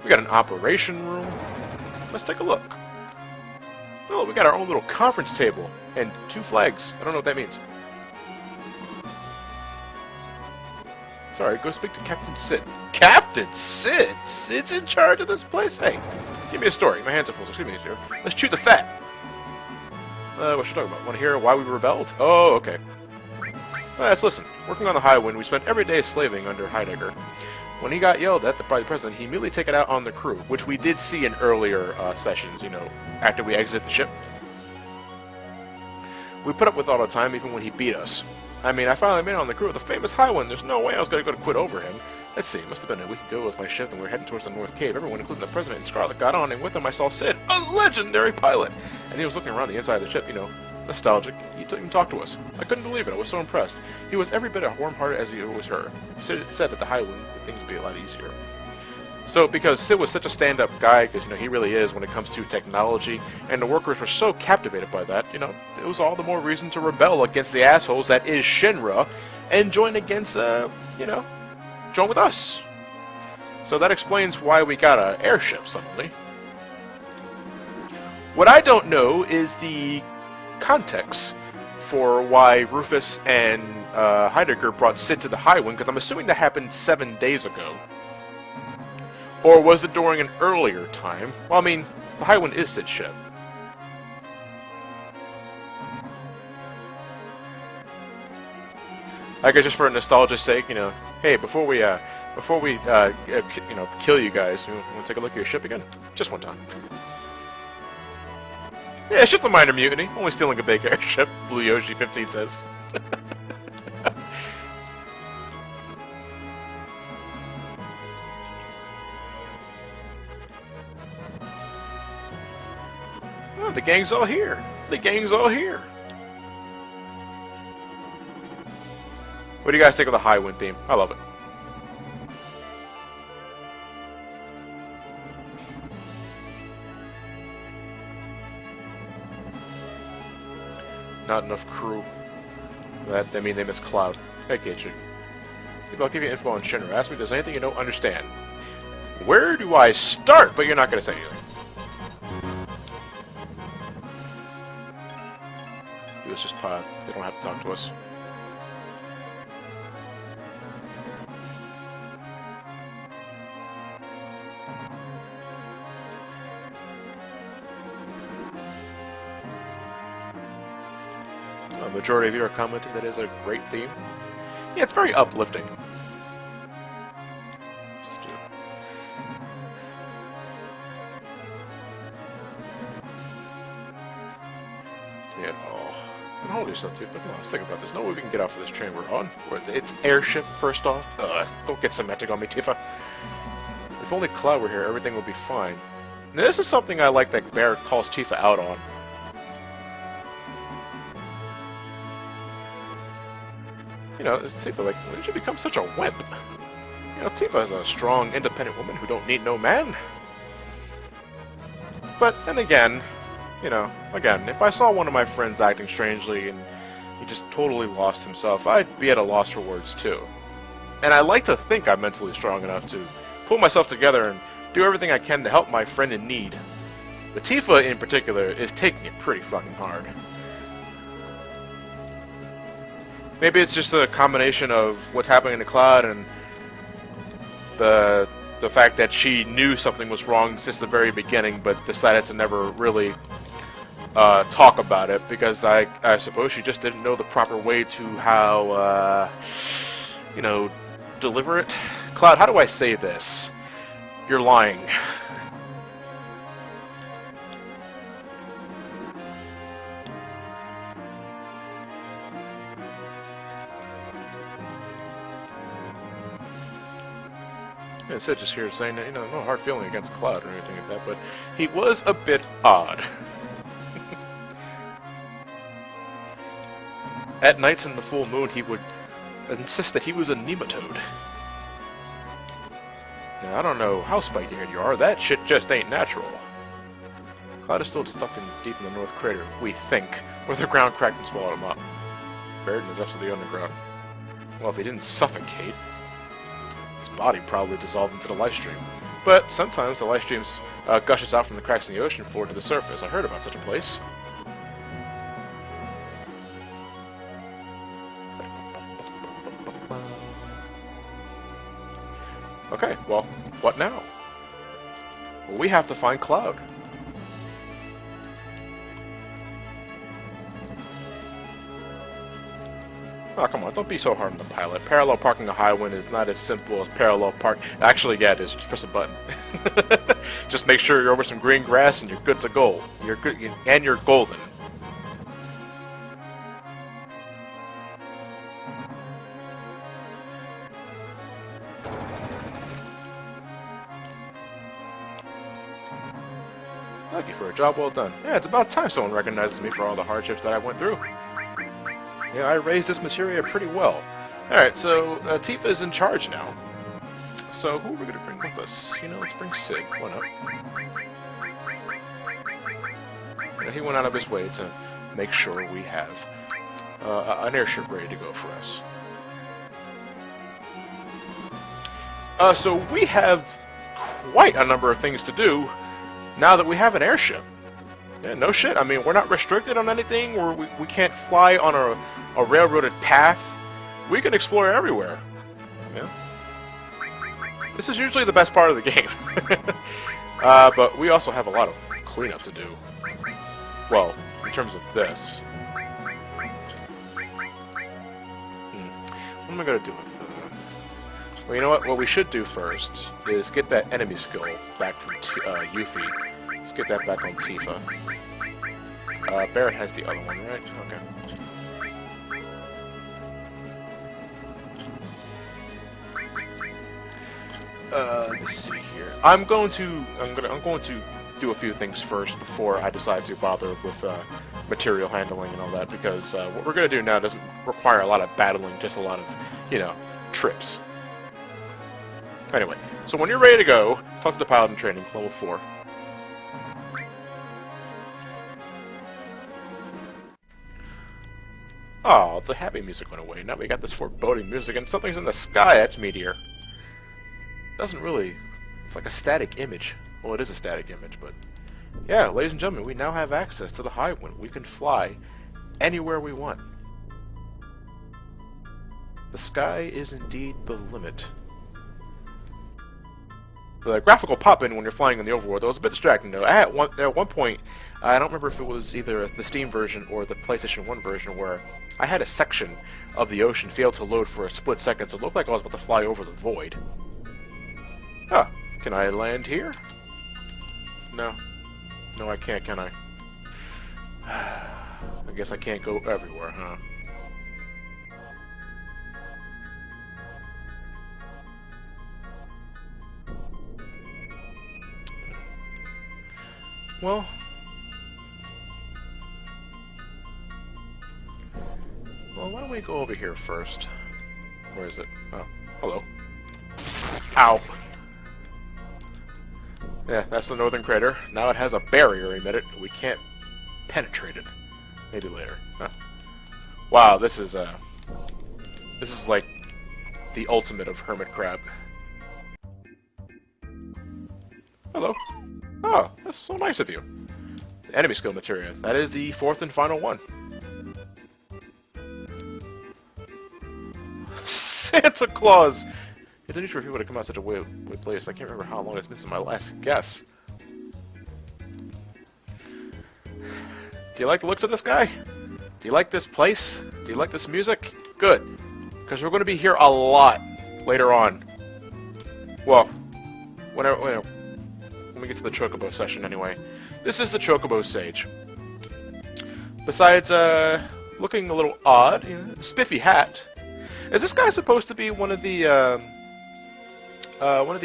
We got an operation room. Let's take a look. Oh, we got our own little conference table and 2 flags. I don't know what that means. Sorry, go speak to Captain Sid. Captain Sid? Sid's in charge of this place? Hey, give me a story. My hands are full, so excuse me, sir. Let's chew the fat. What should I talk about? Want to hear why we rebelled? Oh, okay. Let's listen. Working on the Highwind, we spent every day slaving under Heidegger. When he got yelled at by the president, he immediately took it out on the crew, which we did see in earlier sessions, you know, after we exited the ship. We put up with all the time, even when he beat us. I mean, I finally made it on the crew of the famous Highwind. There's no way I was going to go to quit over him. Let's see, it must have been a week ago as my ship, and we were heading towards the North Cave. Everyone, including the president and Scarlet, got on, and with them I saw Sid, a legendary pilot. And he was looking around the inside of the ship, you know, nostalgic. He even talked to us. I couldn't believe it. I was so impressed. He was every bit as warm-hearted as he was her. Sid said that the Highwind things would be a lot easier. So, because Sid was such a stand-up guy, because, you know, he really is when it comes to technology, and the workers were so captivated by that, you know, it was all the more reason to rebel against the assholes that is Shinra, and join against, you know, join with us. So that explains why we got an airship suddenly. What I don't know is the context for why Rufus and Heidegger brought Sid to the Highwind, because I'm assuming that happened 7 days ago. Or was it during an earlier time? Well, I mean, the Highwind is Sid's ship. I guess just for nostalgia's sake, you know, hey, before we you know, kill you guys, you want to take a look at your ship again? Just one time. Yeah, it's just a minor mutiny. Only stealing a big airship, Blue Yoshi 15 says. Oh, the gang's all here. The gang's all here. What do you guys think of the Highwind theme? I love it. Not enough crew. That I mean they miss Cloud. I get you. Maybe I'll give you info on Shinra. Ask me if there's anything you don't understand. Where do I start? But you're not going to say anything. Let's just pod. They don't have to talk to us. A majority of you are commenting that is a great theme. Yeah, it's very uplifting. Yeah, hold yourself too. But no, let's think about this. No way we can get off of this train we're on. It's airship, first off. Don't get semantic on me, Tifa. If only Cloud were here, everything would be fine. Now, this is something I like that Barrett calls Tifa out on. You know, Tifa, like, when did you become such a wimp? You know, Tifa is a strong, independent woman who don't need no man. But then again, you know, again, if I saw one of my friends acting strangely and he just totally lost himself, I'd be at a loss for words too. And I like to think I'm mentally strong enough to pull myself together and do everything I can to help my friend in need. But Tifa, in particular, is taking it pretty fucking hard. Maybe it's just a combination of what's happening to Cloud and the fact that she knew something was wrong since the very beginning, but decided to never really talk about it, because I suppose she just didn't know the proper way to how, you know, deliver it. Cloud, how do I say this? You're lying. And Sid just here saying that, you know, no hard feeling against Cloud or anything like that, but he was a bit odd. At nights in the full moon, he would insist that he was a nematode. Now, I don't know how spiky-haired you are, that shit just ain't natural. Cloud is still stuck deep in the North Crater, we think, where the ground cracked and swallowed him up. Buried in the depths of the underground. Well, if he didn't suffocate, his body probably dissolved into the life stream. But sometimes the life stream gushes out from the cracks in the ocean floor to the surface. I heard about such a place. Okay, well, what now? Well, we have to find Cloud. Oh, come on, don't be so hard on the pilot. Parallel parking a high wind is not as simple as parallel park. Actually, yeah, it is. Just press a button. Just make sure you're over some green grass and you're good to go. You're good, and you're golden. Thank you for a job well done. Yeah, it's about time someone recognizes me for all the hardships that I went through. Yeah, I raised this materia pretty well. Alright, so Tifa is in charge now. So who are we going to bring with us? You know, let's bring Sid. Why not? Yeah, he went out of his way to make sure we have an airship ready to go for us. So we have quite a number of things to do now that we have an airship. Yeah, no shit. I mean, we're not restricted on anything, or we can't fly on a railroaded path. We can explore everywhere. Yeah. This is usually the best part of the game. But we also have a lot of cleanup to do. Well, in terms of this. What am I going to do with... Well, you know what? What we should do first is get that enemy skill back from Yuffie. Let's get that back on Tifa. Barrett has the other one, right? Okay. Let's see here. I'm going to do a few things first before I decide to bother with material handling and all that, because what we're going to do now doesn't require a lot of battling, just a lot of, you know, trips. Anyway, so when you're ready to go, talk to the pilot in training, level 4. Oh, the happy music went away. Now we got this foreboding music, and something's in the sky. That's Meteor. Doesn't really... It's like a static image. Well, it is a static image, but... Yeah, ladies and gentlemen, we now have access to the high wind. We can fly anywhere we want. The sky is indeed the limit. The graphical pop-in when you're flying in the overworld, that was a bit distracting though. At one point, I don't remember if it was either the Steam version or the PlayStation 1 version, where I had a section of the ocean fail to load for a split second, so it looked like I was about to fly over the void. Ah, can I land here? No. No, I can't, can I? I guess I can't go everywhere, huh? Well, why don't we go over here first? Where is it? Oh, hello. Ow! Yeah, that's the northern crater. Now it has a barrier emitted. We can't penetrate it. Maybe later. Huh. Wow, this is like the ultimate of hermit crab. Hello. Oh, that's so nice of you. The enemy skill materia. That is the fourth and final one. Santa Claus! It's unusual for people to come out such a weird place. I can't remember how long it's been since my last guess. Do you like the looks of this guy? Do you like this place? Do you like this music? Good. Because we're going to be here a lot later on. Well, when we get to the Chocobo session anyway. This is the Chocobo Sage. Besides, looking a little odd, you know, spiffy hat. Is this guy supposed to be one of the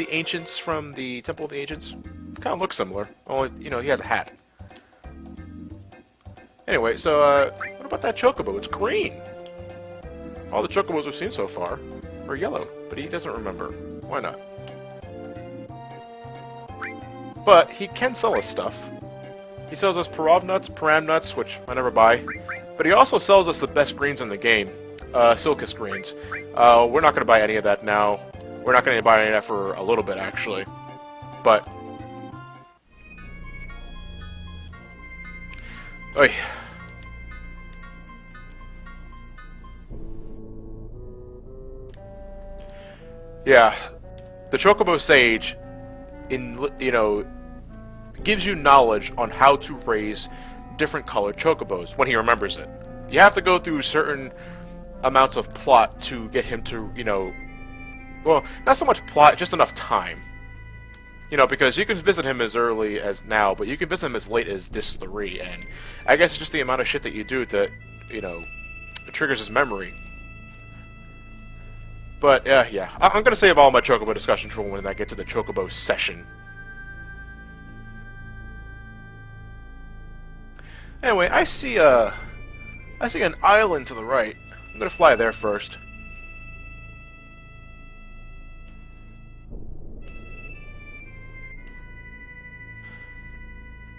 ancients from the Temple of the Ancients? Kind of looks similar. Only, you know, he has a hat. Anyway, so, what about that Chocobo? It's green! All the Chocobos we've seen so far are yellow, but he doesn't remember. Why not? But he can sell us stuff. He sells us Parov nuts, Param nuts, which I never buy. But he also sells us the best greens in the game. Silkus greens. We're not going to buy any of that now. We're not going to buy any of that for a little bit, actually. But... Oy. Yeah. The Chocobo Sage, gives you knowledge on how to raise different colored chocobos when he remembers it. You have to go through certain amounts of plot to get him to, well, not so much plot, just enough time. Because you can visit him as early as now, but you can visit him as late as this 3, and I guess it's just the amount of shit that you do that, triggers his memory. But, yeah. I'm gonna save all my Chocobo discussion for when I get to the Chocobo session. Anyway, I see an island to the right. I'm gonna fly there first.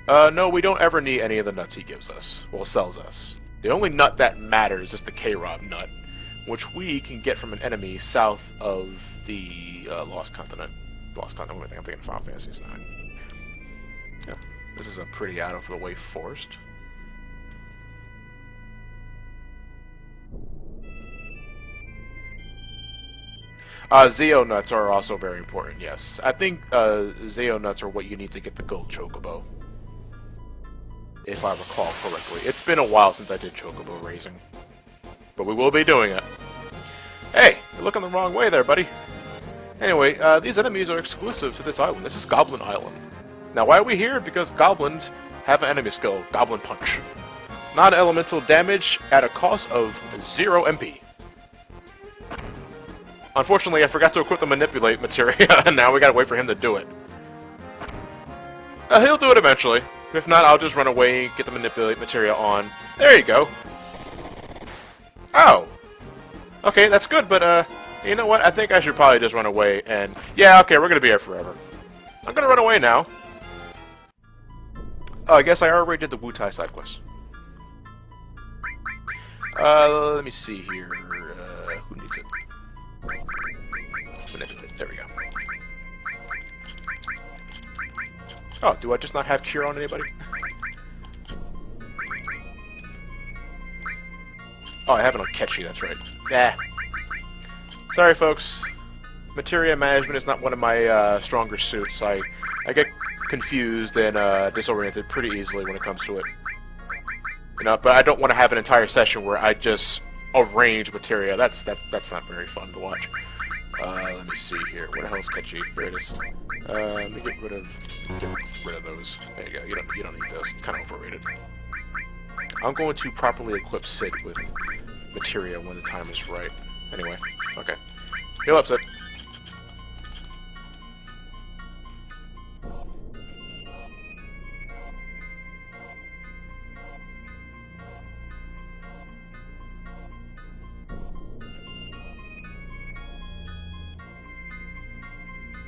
No, we don't ever need any of the nuts he gives us. Well, sells us. The only nut that matters is the K-Rob nut, which we can get from an enemy south of the Lost Continent. Lost Continent, I'm thinking of Final Fantasy IX. Yeah, this is a pretty out-of-the-way forest. Zeo nuts are also very important, yes. I think Zeo nuts are what you need to get the gold chocobo. If I recall correctly. It's been a while since I did chocobo raising. But we will be doing it. Hey, you're looking the wrong way there, buddy. Anyway, these enemies are exclusive to this island. This is Goblin Island. Now, why are we here? Because goblins have an enemy skill, Goblin Punch. Non-elemental damage at a cost of 0 MP. Unfortunately, I forgot to equip the Manipulate materia, and now we gotta wait for him to do it. He'll do it eventually. If not, I'll just run away and get the Manipulate materia on. There you go. Oh! Okay, that's good, but, you know what? I think I should probably just run away and... Yeah, okay, we're gonna be here forever. I'm gonna run away now. Oh, I guess I already did the Wutai side quest. Let me see here. Who needs it? There we go. Oh, do I just not have cure on anybody? Oh, I have it on Ketchy, that's right. Nah. Sorry, folks. Materia management is not one of my stronger suits. I get confused and disoriented pretty easily when it comes to it. But I don't want to have an entire session where I just arrange materia. That's not very fun to watch. Let me see here. Where the hell's Ketchy? Here it is. Let me get rid of those. There you go. You don't need those. It's kind of overrated. I'm going to properly equip Sid with materia when the time is right. Anyway, okay. Heal up, Sid.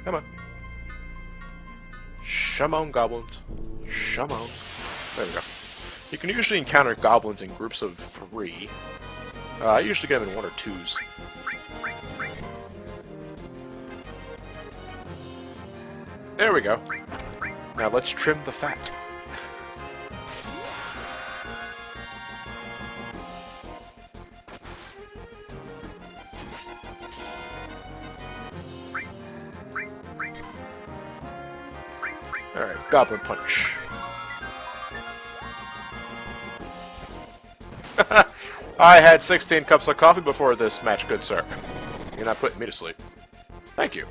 Come on. Come on, goblins. Come on. There we go. You can usually encounter goblins in groups of 3. I usually get them in 1 or 2s. There we go. Now let's trim the fat. Alright, Goblin Punch. I had 16 cups of coffee before this match, good sir. You're not putting me to sleep. Thank you.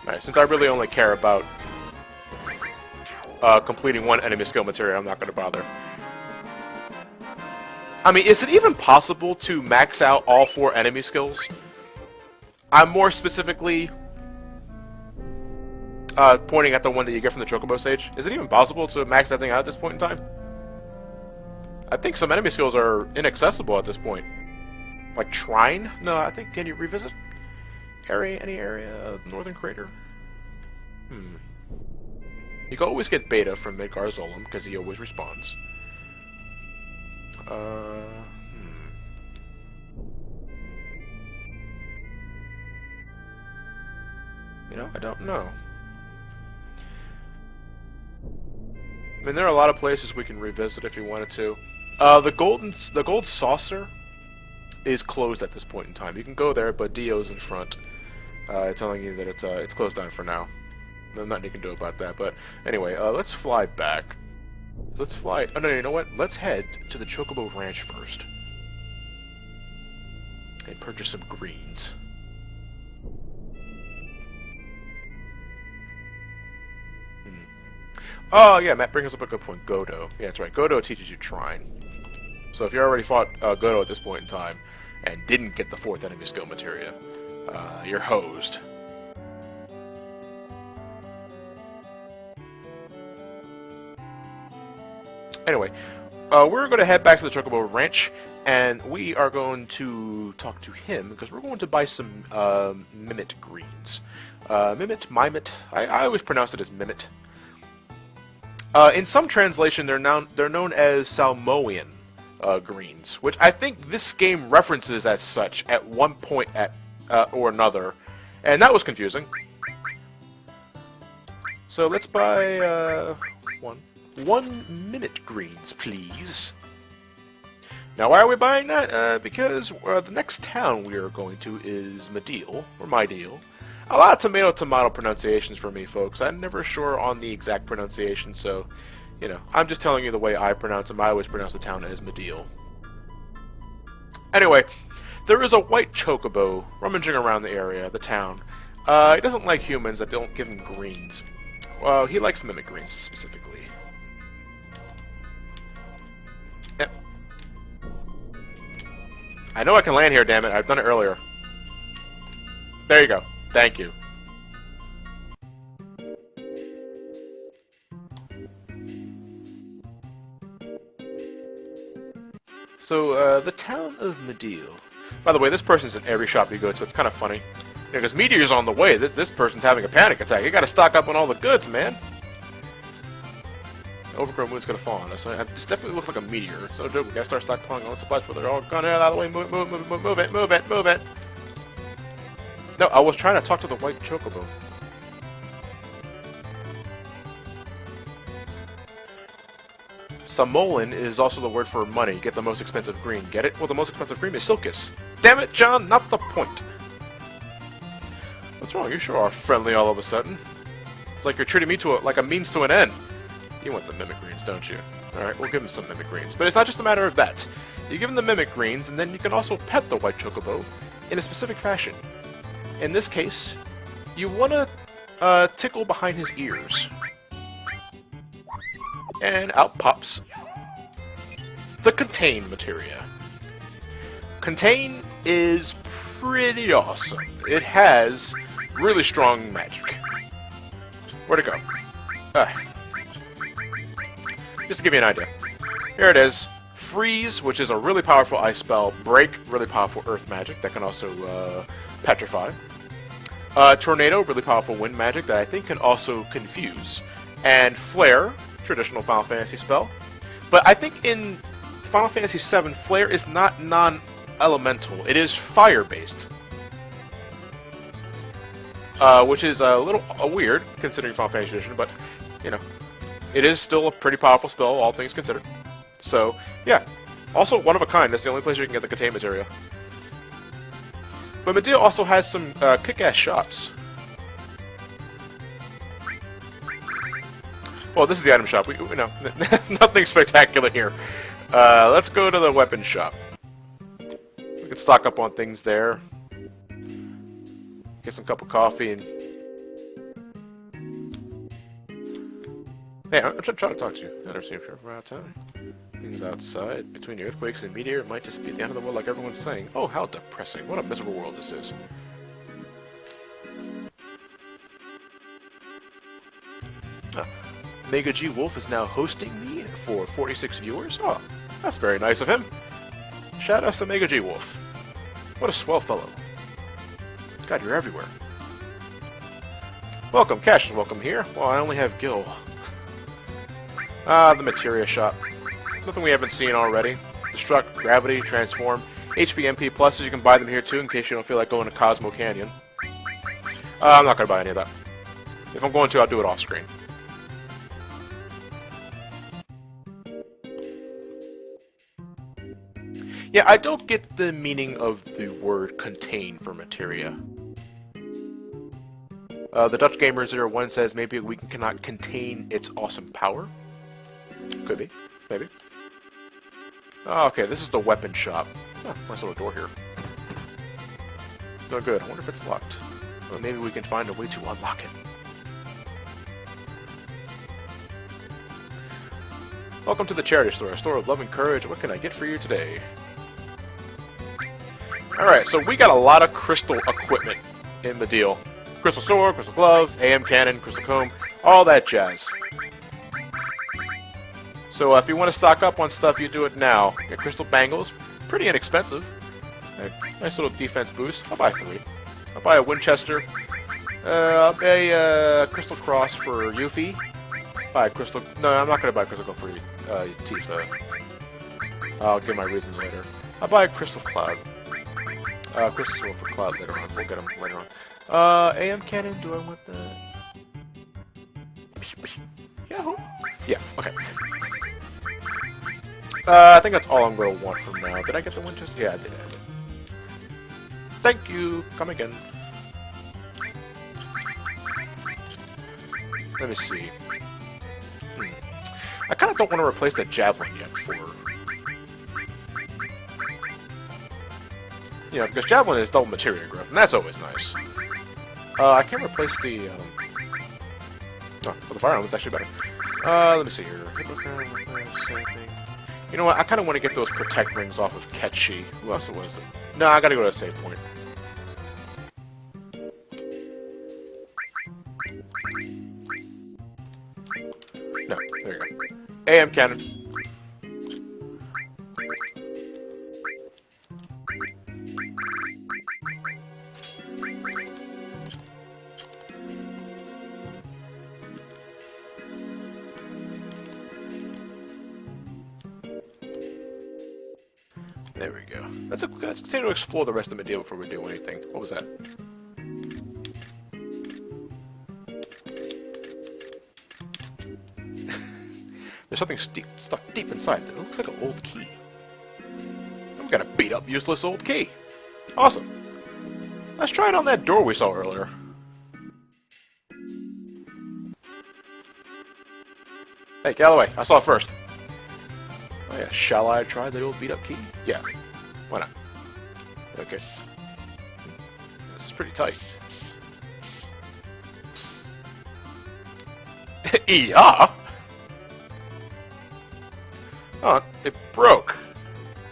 Alright, since I really only care about completing 1 enemy skill material, I'm not going to bother. I mean, is it even possible to max out all 4 enemy skills? I'm more specifically pointing at the one that you get from the Chocobo Sage. Is it even possible to max that thing out at this point in time? I think some enemy skills are inaccessible at this point. Like Trine? No, I think, can you revisit? Any area of Northern Crater? You can always get Beta from Midgar Zolom, because he always responds. You know, I don't know. I mean, there are a lot of places we can revisit if you wanted to. The gold saucer is closed at this point in time. You can go there, but Dio's in front, telling you that it's closed down for now. There's nothing you can do about that. But anyway, let's fly back. Let's fly. Oh no, you know what? Let's head to the Chocobo Ranch first and purchase some greens. Oh, yeah, Matt brings up a good point. Godo. Yeah, that's right. Godo teaches you Trine. So if you already fought Godo at this point in time and didn't get the 4th enemy skill materia, you're hosed. Anyway, we're going to head back to the Chocobo Ranch, and we are going to talk to him, because we're going to buy some Mimit greens. Mimit. I always pronounce it as Mimit. In some translation, they're known as Salmoan greens, which I think this game references as such at one point or another, and that was confusing. So let's buy one minute greens, please. Now, why are we buying that? Because the next town we are going to is Medeal, or Mydeal. A lot of tomato pronunciations for me, folks. I'm never sure on the exact pronunciation, so, you know, I'm just telling you the way I pronounce them. I always pronounce the town as Medeal. Anyway, there is a white chocobo rummaging around the area, the town. He doesn't like humans that don't give him greens. Well, he likes mimic greens, specifically. Yep. I know I can land here, damn it. I've done it earlier. There you go. Thank you. So, the town of Medeal. By the way, this person's in every shop you go to. It's kind of funny. Because Meteor's on the way. This person's having a panic attack. You gotta stock up on all the goods, man. Overgrown moon's gonna fall on us. This definitely looks like a meteor. It's no joke. We gotta start stockpiling all the supplies before they're all gone out of the way. Move it. No, I was trying to talk to the white chocobo. Samoan is also the word for money. Get the most expensive green. Get it? Well, the most expensive green is Silkus. Damn it, John! Not the point. What's wrong? You sure are friendly all of a sudden. It's like you're treating me like a means to an end. You want the mimic greens, don't you? Alright, we'll give him some mimic greens. But it's not just a matter of that. You give him the mimic greens, and then you can also pet the white chocobo in a specific fashion. In this case, you want to tickle behind his ears. And out pops the Contain materia. Contain is pretty awesome. It has really strong magic. Where'd it go? Just to give you an idea. Here it is. Freeze, which is a really powerful ice spell. Break, really powerful earth magic that can also petrify. Tornado, really powerful wind magic that I think can also confuse. And Flare, traditional Final Fantasy spell. But I think in Final Fantasy VII, Flare is not non-elemental. It is fire-based. Which is a little weird, considering Final Fantasy Edition, but, you know, it is still a pretty powerful spell, all things considered. So, yeah. Also, one of a kind. That's the only place you can get the Contain materia. But Medeal also has some kick-ass shops. Well, this is the item shop. We know, nothing spectacular here. Let's go to the weapon shop. We can stock up on things there. Get some cup of coffee and... Hey, I'm trying to talk to you. I never seen you for about time. Things outside, between the earthquakes and meteor, it might just be the end of the world like everyone's saying. Oh, how depressing. What a miserable world this is. Mega G Wolf is now hosting me for 46 viewers. Oh, that's very nice of him. Shout out to Mega G Wolf. What a swell fellow. God, you're everywhere. Welcome, Cash is welcome here. Well, I only have Gil. Ah, the materia shop. Nothing we haven't seen already. Destruct, Gravity, Transform, HP MP pluses. You can buy them here too in case you don't feel like going to Cosmo Canyon. I'm not going to buy any of that. If I'm going to, I'll do it off screen. Yeah, I don't get the meaning of the word contain for materia. The Dutch Gamer 01 says maybe we cannot contain its awesome power. Could be. Maybe. Oh, okay, this is the weapon shop. Oh, nice little door here. No good. I wonder if it's locked. Well, maybe we can find a way to unlock it. Welcome to the charity store, a store of love and courage. What can I get for you today? Alright, so we got a lot of crystal equipment in the deal. Crystal sword, crystal glove, AM cannon, crystal comb, all that jazz. So if you want to stock up on stuff, you do it now. Get crystal bangles, pretty inexpensive. Nice little defense boost. I'll buy 3. I'll buy a Winchester. I'll buy a crystal cross for Yuffie. Buy a crystal. No, I'm not gonna buy a crystal for Tifa. I'll give my reasons later. I'll buy a crystal cloud. Crystal sword for cloud later on. We'll get them later on. AM cannon. Do I want that? Yahoo! Yeah. Okay. I think that's all I'm going to want from now. Did I get the Winchester? Yeah, I did. Thank you. Come again. Let me see. I kind of don't want to replace the javelin yet for... You know, because javelin is double materia growth, and that's always nice. I can't replace the... Oh, for the firearm, it's actually better. Let me see here. Same thing. You know what? I kind of want to get those protect rings off of Ketchi. Who else was it? No, I gotta go to a save point. No, there you go. AM cannon. There we go. Let's continue to explore the rest of the deal before we do anything. What was that? There's something stuck deep inside. It looks like an old key. We got a beat up, useless old key. Awesome. Let's try it on that door we saw earlier. Hey, Callaway, I saw it first. Oh yeah, shall I try the old beat up key? Yeah. Why not? Okay. This is pretty tight. Yeah. Oh, it broke.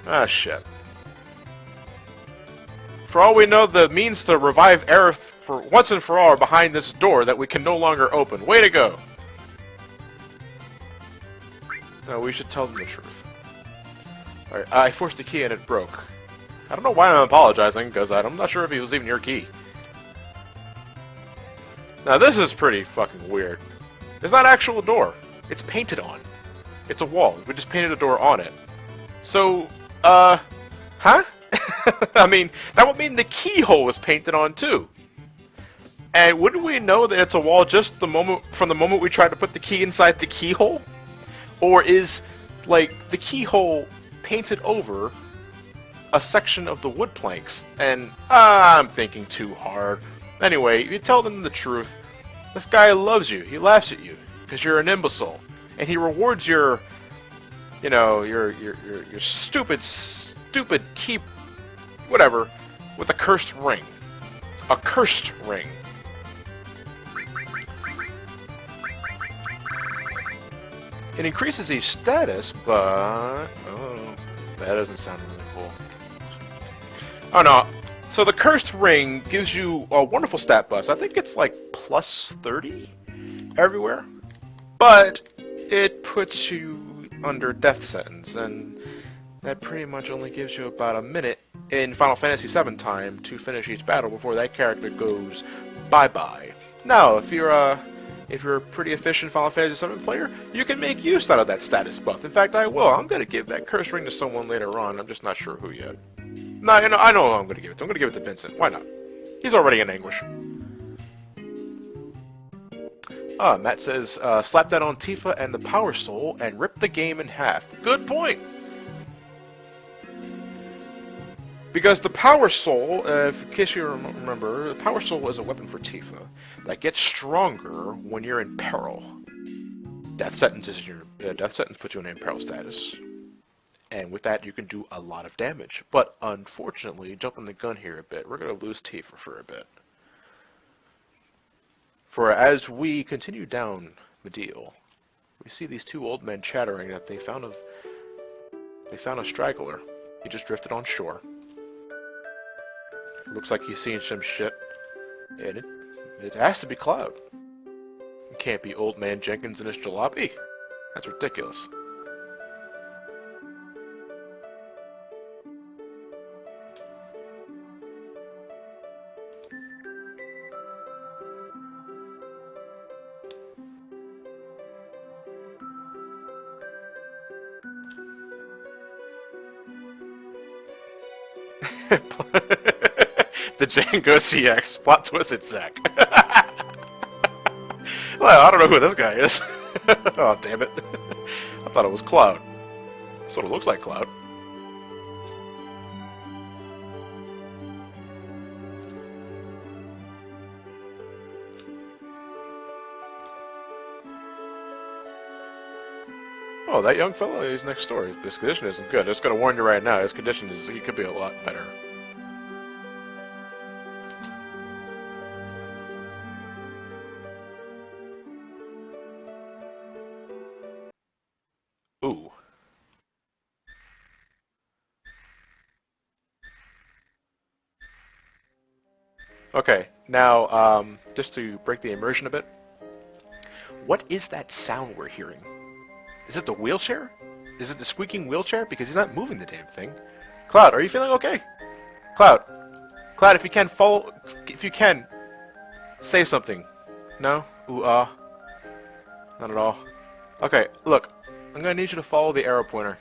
Ah, shit. For all we know, the means to revive Aerith for once and for all are behind this door that we can no longer open. Way to go! No, we should tell them the truth. Alright, I forced the key and it broke. I don't know why I'm apologizing, because I'm not sure if it was even your key. Now this is pretty fucking weird. It's not an actual door. It's painted on. It's a wall. We just painted a door on it. So, huh? I mean, that would mean the keyhole was painted on too. And wouldn't we know that it's a wall just from the moment we tried to put the key inside the keyhole? Or is, like, the keyhole painted over a section of the wood planks? And, I'm thinking too hard. Anyway, you tell them the truth. This guy loves you. He laughs at you because you're an imbecile. And he rewards your, you know, your stupid key, whatever, with a cursed ring. A cursed ring. It increases his status, but... oh, that doesn't sound really cool. Oh no, so the cursed ring gives you a wonderful stat buff. I think it's like plus 30 everywhere. But it puts you under death sentence, and that pretty much only gives you about a minute in Final Fantasy VII time to finish each battle before that character goes bye-bye. Now, if you're if you're a pretty efficient Final Fantasy VII player, you can make use out of that status buff. In fact, I will. I'm going to give that curse ring to someone later on. I'm just not sure who yet. No, I know who I'm going to give it to. I'm going to give it to Vincent. Why not? He's already in anguish. Matt says, slap that on Tifa and the Power Soul and rip the game in half. Good point! Because the Power Soul, in case you remember, the Power Soul is a weapon for Tifa that gets stronger when you're in peril. Death sentence puts you in peril status. And with that, you can do a lot of damage. But unfortunately, jumping the gun here a bit, we're going to lose Tifa for a bit. For as we continue down the deal, we see these two old men chattering that they found a straggler. He just drifted on shore. Looks like he's seen some shit, and it has to be Cloud. It can't be old man Jenkins and his jalopy. That's ridiculous. The Django CX plot twisted Zack. Well, I don't know who this guy is. Oh, damn it. I thought it was Cloud. Sort of looks like Cloud. Oh, that young fellow, he's next door. His condition isn't good. I'm just going to warn you right now, his condition he could be a lot better. Ooh. Okay, now, just to break the immersion a bit, what is that sound we're hearing? Is it the wheelchair? Is it the squeaking wheelchair? Because he's not moving the damn thing. Cloud, are you feeling okay? Cloud, if you can, say something. No? Ooh, not at all. Okay, look, I'm gonna need you to follow the arrow pointer.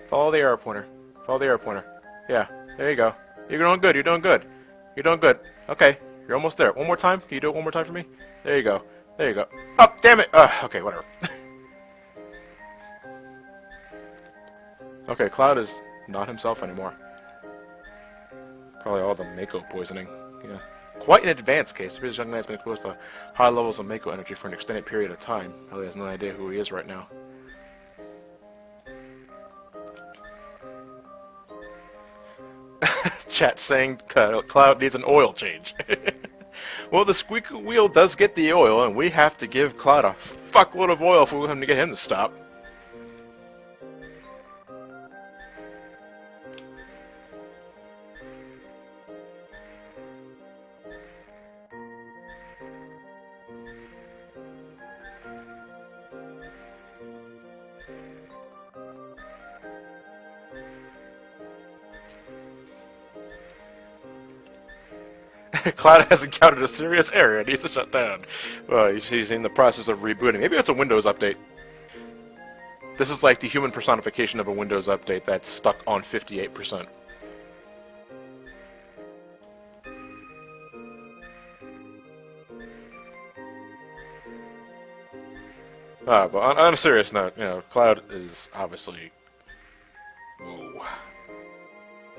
Follow the arrow pointer. Follow the arrow pointer. Yeah, there you go. You're doing good, you're doing good. You're doing good. Okay, you're almost there. One more time? Can you do it one more time for me? There you go. There you go. Oh, damn it! Okay, whatever. Okay, Cloud is not himself anymore. Probably all the Mako poisoning. Yeah. Quite an advanced case. This young man's been exposed to high levels of Mako energy for an extended period of time. Probably has no idea who he is right now. Chat saying Cloud needs an oil change. Well, the squeaky wheel does get the oil, and we have to give Cloud a fuckload of oil if we want him to get him to stop. Cloud has encountered a serious error and needs to shut down. Well, he's in the process of rebooting. Maybe it's a Windows update. This is like the human personification of a Windows update that's stuck on 58%. But on a serious note, you know, Cloud is obviously... Whoa.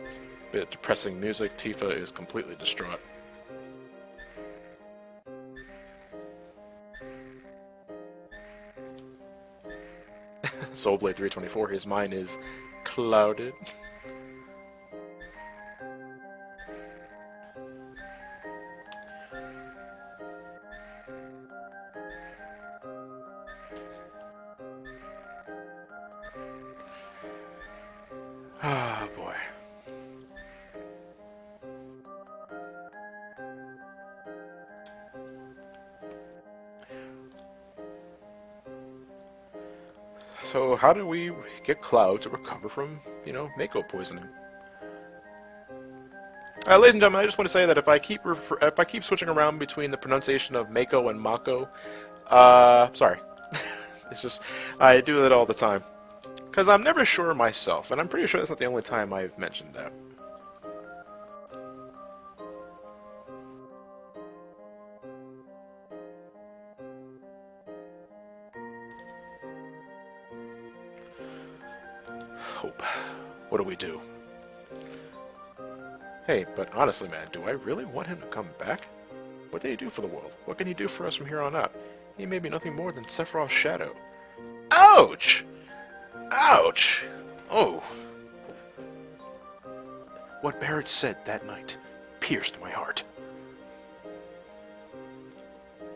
It's a bit depressing music. Tifa is completely distraught. Soulblade 324, his mind is clouded. Ah, boy. So how do we get Cloud to recover from, you know, Mako poisoning? Ladies and gentlemen, I just want to say that if I keep switching around between the pronunciation of Mako and Mako, sorry. It's just, I do that all the time. Because I'm never sure myself, and I'm pretty sure that's not the only time I've mentioned that. Hope. What do we do? Hey, but honestly, man, do I really want him to come back? What did he do for the world? What can he do for us from here on out? He may be nothing more than Sephiroth's shadow. Ouch! Ouch! Oh. What Barrett said that night pierced my heart.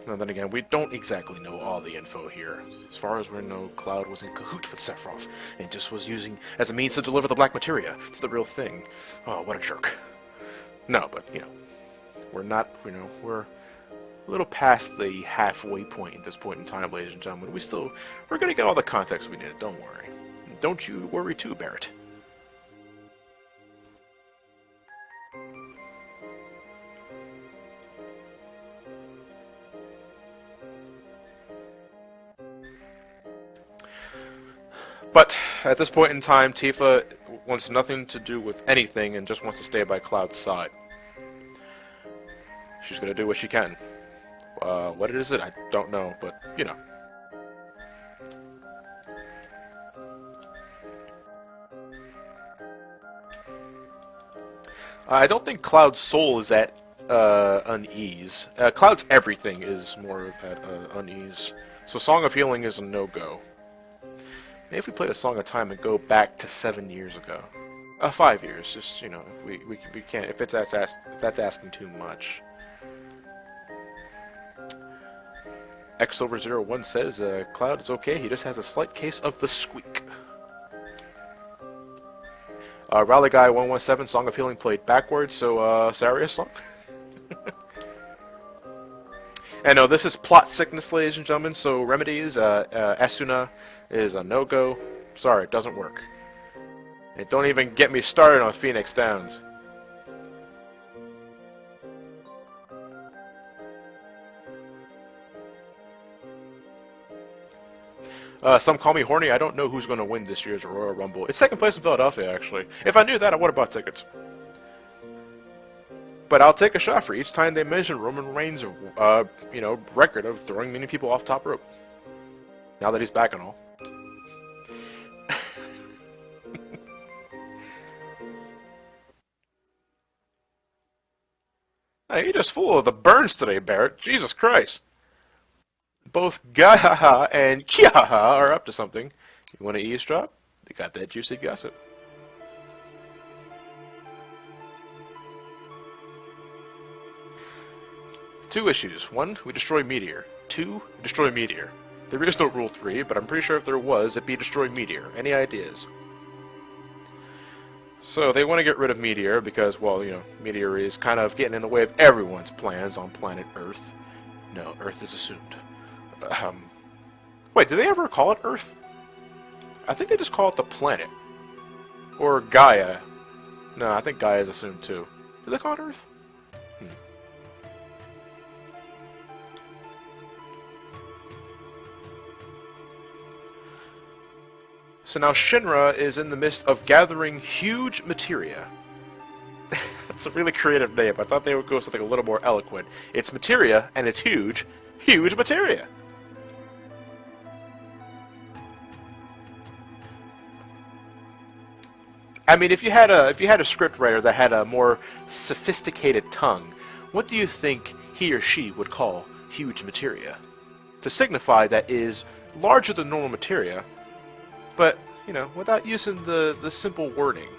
Now then again, we don't exactly know all the info here. As far as we know, Cloud was in cahoots with Sephiroth, and just was using as a means to deliver the black materia to the real thing. Oh, what a jerk. No, but, we're not, we're a little past the halfway point at this point in time, ladies and gentlemen. We're gonna get all the context we need, don't worry. Don't you worry too, Barrett. But at this point in time, Tifa wants nothing to do with anything and just wants to stay by Cloud's side. She's going to do what she can. What is it? I don't know, but, I don't think Cloud's soul is at unease. Cloud's everything is more at unease. So Song of Healing is a no-go. Maybe if we play the Song of Time and go back to 7 years ago. 5 years, just, if we can't, if that's asking too much. X-Silver01 says, Cloud is okay, he just has a slight case of the squeak. Rally Guy 117, Song of Healing played backwards, so, Saria's song. And no, this is plot sickness, ladies and gentlemen, so remedies, Asuna is a no-go. Sorry, it doesn't work. And don't even get me started on Phoenix Downs. Some call me horny. I don't know who's going to win this year's Royal Rumble. It's second place in Philadelphia, actually. If I knew that, I would have bought tickets. But I'll take a shot for each time they mention Roman Reigns' record of throwing many people off top rope. Now that he's back and all. Hey, you're just full of the burns today, Barrett. Jesus Christ. Both Gahaha and Kiahaha are up to something. You want to eavesdrop? They got that juicy gossip. Two issues. One, we destroy Meteor. Two, destroy Meteor. There is no Rule 3, but I'm pretty sure if there was, it'd be destroy Meteor. Any ideas? So they want to get rid of Meteor because, well, Meteor is kind of getting in the way of everyone's plans on planet Earth. No, Earth is assumed. Wait, did they ever call it Earth? I think they just call it the planet. Or Gaia. No, I think Gaia is assumed too. Do they call it Earth? So now Shinra is in the midst of gathering huge materia. That's a really creative name. I thought they would go something a little more eloquent. It's materia, and it's huge. Huge materia! I mean, if you had a scriptwriter that had a more sophisticated tongue, what do you think he or she would call huge materia? To signify that is larger than normal materia, but, without using the simple wording.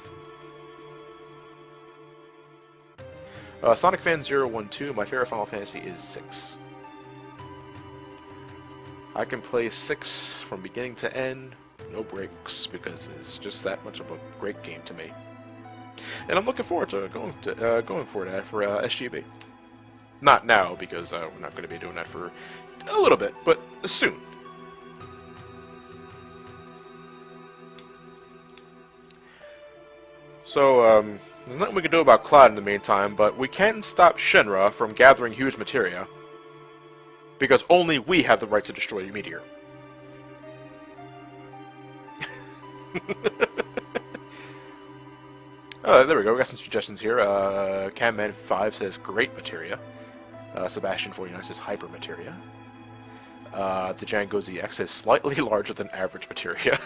Sonic Fan 012, my favorite Final Fantasy is 6. I can play 6 from beginning to end, no breaks, because it's just that much of a great game to me. And I'm looking forward to going for that for SGB. Not now, because we're not going to be doing that for a little bit, but soon. So, There's nothing we can do about Cloud in the meantime, but we can stop Shinra from gathering huge materia. Because only we have the right to destroy the meteor. Oh, there we go. We got some suggestions here. Camman5 says great materia. Sebastian49 says hyper materia. The Django ZX says slightly larger than average materia.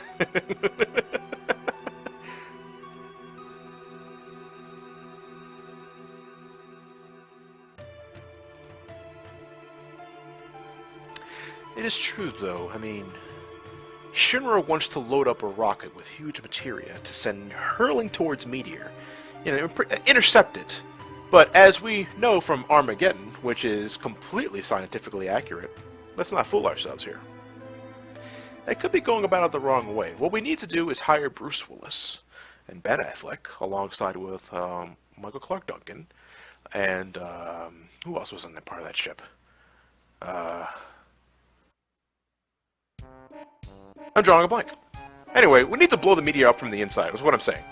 It is true, though. I mean, Shinra wants to load up a rocket with huge materia to send hurling towards Meteor. You know, intercept it. But as we know from Armageddon, which is completely scientifically accurate, let's not fool ourselves here. They could be going about it the wrong way. What we need to do is hire Bruce Willis and Ben Affleck, alongside with Michael Clark Duncan, and who else was in that part of that ship? I'm drawing a blank. Anyway, we need to blow the meteor up from the inside, is what I'm saying.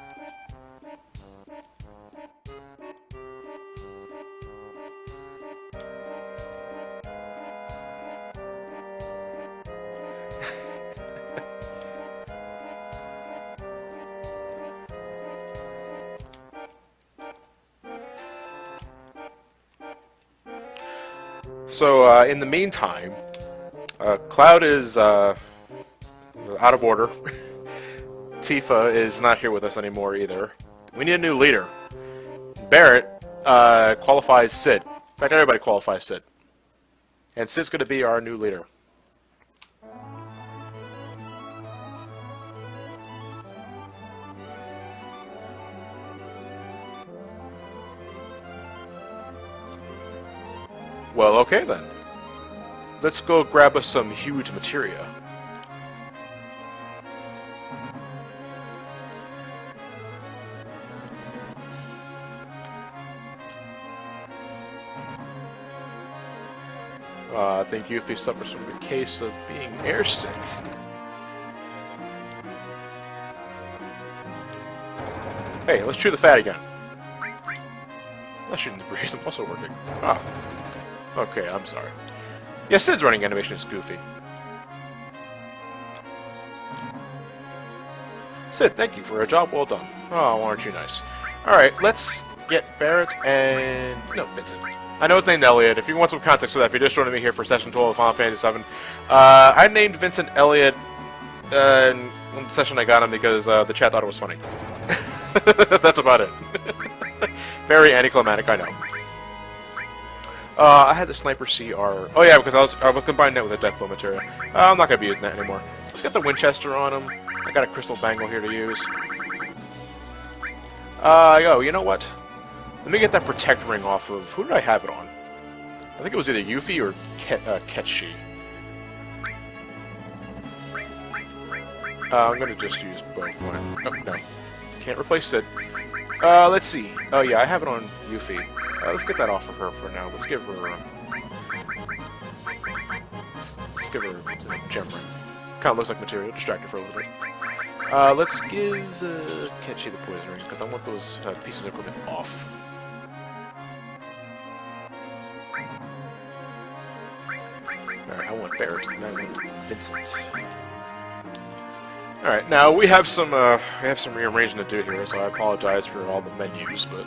So, in the meantime, Cloud is out of order. Tifa is not here with us anymore either. We need a new leader. Barrett qualifies Sid. In fact, everybody qualifies Sid. And Sid's going to be our new leader. Well, okay then. Let's go grab us some huge materia. I think Yuffie suffers from a case of being airsick. Hey, let's chew the fat again. That shouldn't be I'm also working. Ah. Okay, I'm sorry. Yeah, Sid's running animation is goofy. Sid, thank you for a job well done. Oh, aren't you nice? Alright, let's get Barrett and... no, Vincent. I know it's named Elliot. If you want some context for that, if you're just joining me here for Session 12 of Final Fantasy VII, I named Vincent Elliot in the session I got him because the chat thought it was funny. That's about it. Very anticlimactic, I know. I had the Sniper CR. Oh yeah, because I was combining that with a Deathblow material. I'm not going to be using that anymore. Let's get the Winchester on him. I got a Crystal Bangle here to use. Yo, you know what? Let me get that Protect Ring off of... who did I have it on? I think it was either Yuffie or Ketchi. I'm going to just use both. Oh, no. Can't replace Sid. Let's see. Oh, yeah, I have it on Yuffie. Let's get that off of her for now. Let's give her... let's give her Gem Ring. Kind of looks like material. Distract her for a little bit. Let's give Ketchi the Poison Ring, because I want those pieces of equipment off. Alright, I want Barrett, and I want Vincent. Alright, now we have some rearranging to do here, so I apologize for all the menus, but...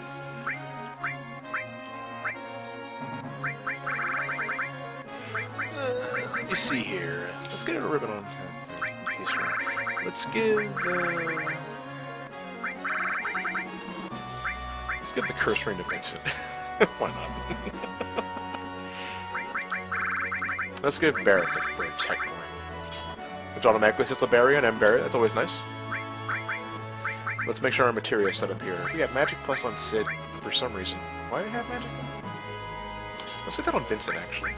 let me see here. Let's get a ribbon on piece ring. Let's give the curse ring to Vincent. Why not? Let's give Barrett the Protect Ring. Which automatically sets Liberian and Barrett. That's always nice. Let's make sure our materia is set up here. We got Magic Plus on Sid for some reason. Why do we have Magic? Let's get that on Vincent, actually.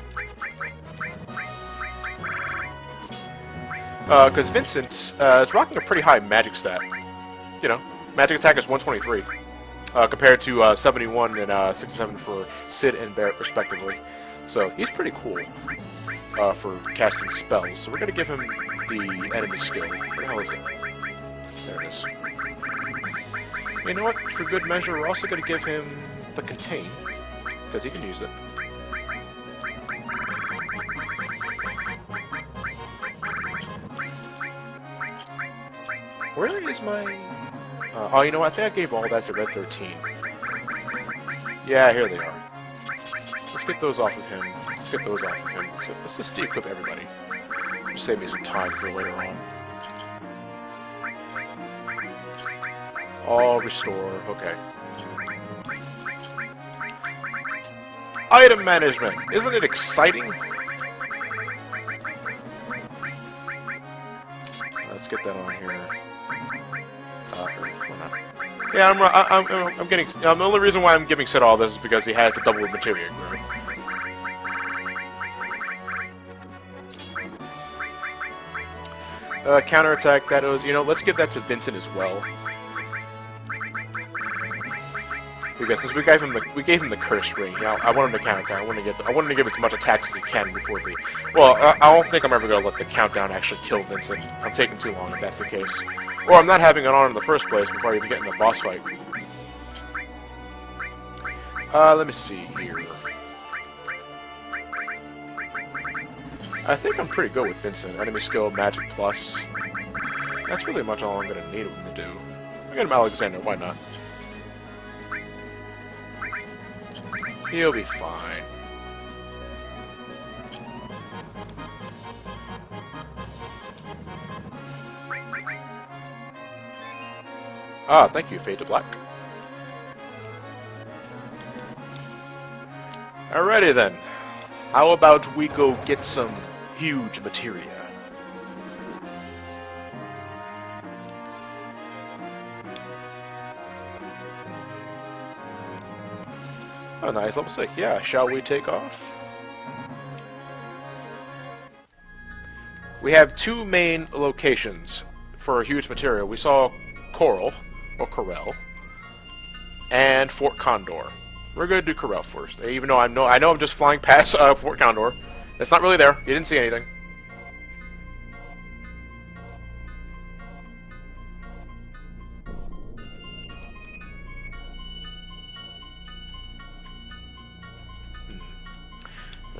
Because Vincent is rocking a pretty high magic stat. You know, magic attack is 123. Compared to 71 and 67 for Sid and Barrett, respectively. So, he's pretty cool for casting spells. So we're going to give him the enemy skill. Where the hell is it? There it is. You know what? For good measure, we're also going to give him the contain, because he can use it. Where is my... oh, you know what? I think I gave all that to Red 13. Yeah, here they are. Let's get those off of him. Let's get those off of him. Let's just de-equip everybody. Just save me some time for later on. All restore. Okay. Item management. Isn't it exciting? Let's get that on here. Why not? Yeah, I'm getting. The only reason why I'm giving Sid all this is because he has the double materia growth. Counterattack. That was, you know, let's give that to Vincent as well. Because since we gave him the cursed ring, you know, I want him to counterattack. I want him to give as much attacks as he can before the. Well, I don't think I'm ever gonna let the countdown actually kill Vincent. I'm taking too long if that's the case. Or I'm not having it on in the first place before I even get in a boss fight. Let me see here. I think I'm pretty good with Vincent. Enemy skill, magic plus. That's really much all I'm gonna need him to do. I get him Alexander, why not? He'll be fine. Ah, thank you, Fade to Black. Alrighty then. How about we go get some huge materia? Oh, nice, level 6. Yeah, shall we take off? We have two main locations for huge materia. We saw Coral, or Corel, and Fort Condor. We're going to do Corel first, even though I know I'm just flying past Fort Condor. It's not really there. You didn't see anything.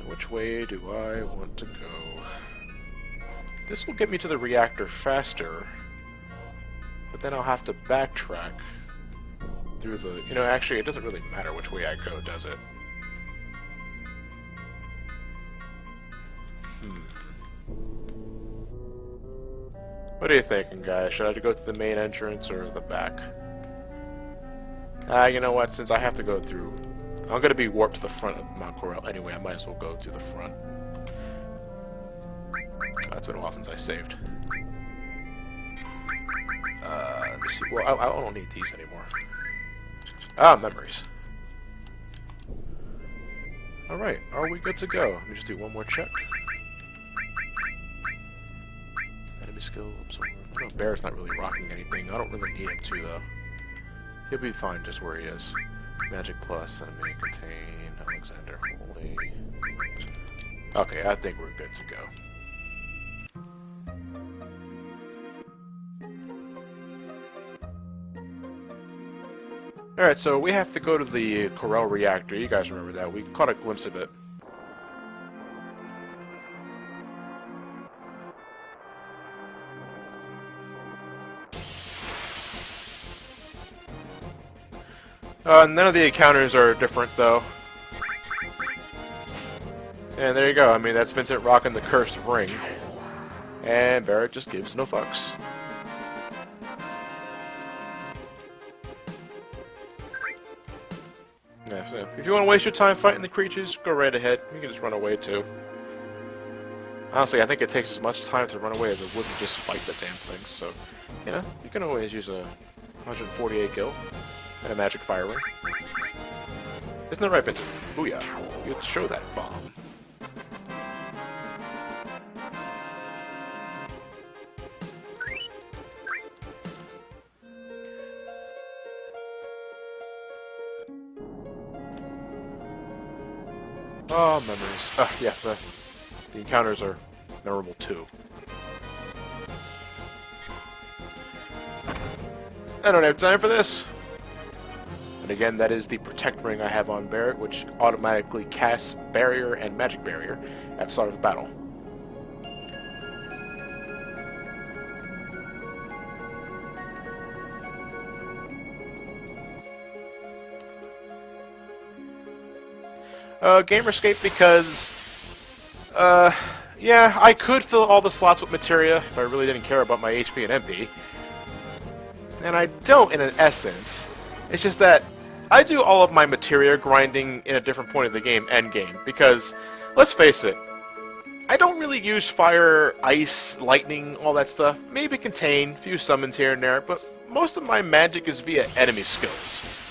Which way do I want to go? This will get me to the reactor faster, but then I'll have to backtrack through the... You know, actually, it doesn't really matter which way I go, does it? What are you thinking, guys? Should I go to the main entrance or the back? You know what? Since I have to go through... I'm going to be warped to the front of Mount Corel anyway. I might as well go through the front. It's been a while since I saved. Let me see. Well, I don't need these anymore. Ah, memories. Alright, are we good to go? Let me just do one more check. Enemy skill, absorb. I know Bear's not really rocking anything. I don't really need him to, though. He'll be fine just where he is. Magic plus, enemy contain, Alexander, holy. Okay, I think we're good to go. Alright, so we have to go to the Corel reactor. You guys remember that. We caught a glimpse of it. None of the encounters are different, though. And there you go. I mean, that's Vincent rocking the cursed ring. And Barrett just gives no fucks. Yeah, so if you want to waste your time fighting the creatures, go right ahead. You can just run away, too. Honestly, I think it takes as much time to run away as it would to just fight the damn thing, so... Yeah, you can always use a 148 gil. And a magic fire ring. Isn't that right, Vincent? Booyah. You show that bomb. Oh, memories. Yeah, the encounters are memorable too. I don't have time for this. And again, that is the Protect Ring I have on Barret, which automatically casts Barrier and Magic Barrier at the start of the battle. Gamer Escape because, yeah, I could fill all the slots with materia if I really didn't care about my HP and MP. And I don't, in an essence. It's just that I do all of my materia grinding in a different point of the game, endgame, because, let's face it, I don't really use fire, ice, lightning, all that stuff. Maybe contain, a few summons here and there, but most of my magic is via enemy skills.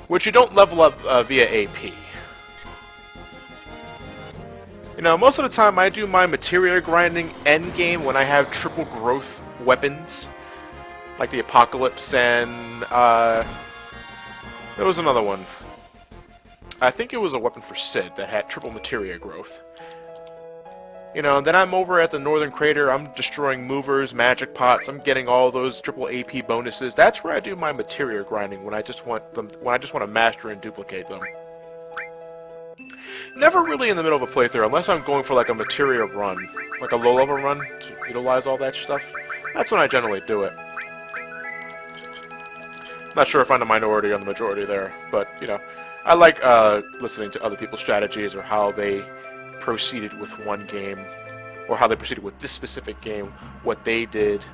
Which you don't level up via AP. You know, most of the time I do my materia grinding endgame when I have triple growth weapons. Like the Apocalypse and, there was another one. I think it was a weapon for Sid that had triple materia growth. You know, then I'm over at the Northern Crater, I'm destroying movers, magic pots, I'm getting all those triple AP bonuses. That's where I do my materia grinding when I just want them, when I just want to master and duplicate them. Never really in the middle of a playthrough, unless I'm going for like a materia run, like a low-level run to utilize all that stuff. That's when I generally do it. Not sure if I'm the minority or the majority there, but, you know, I like listening to other people's strategies or how they proceeded with one game, or how they proceeded with this specific game, what they did.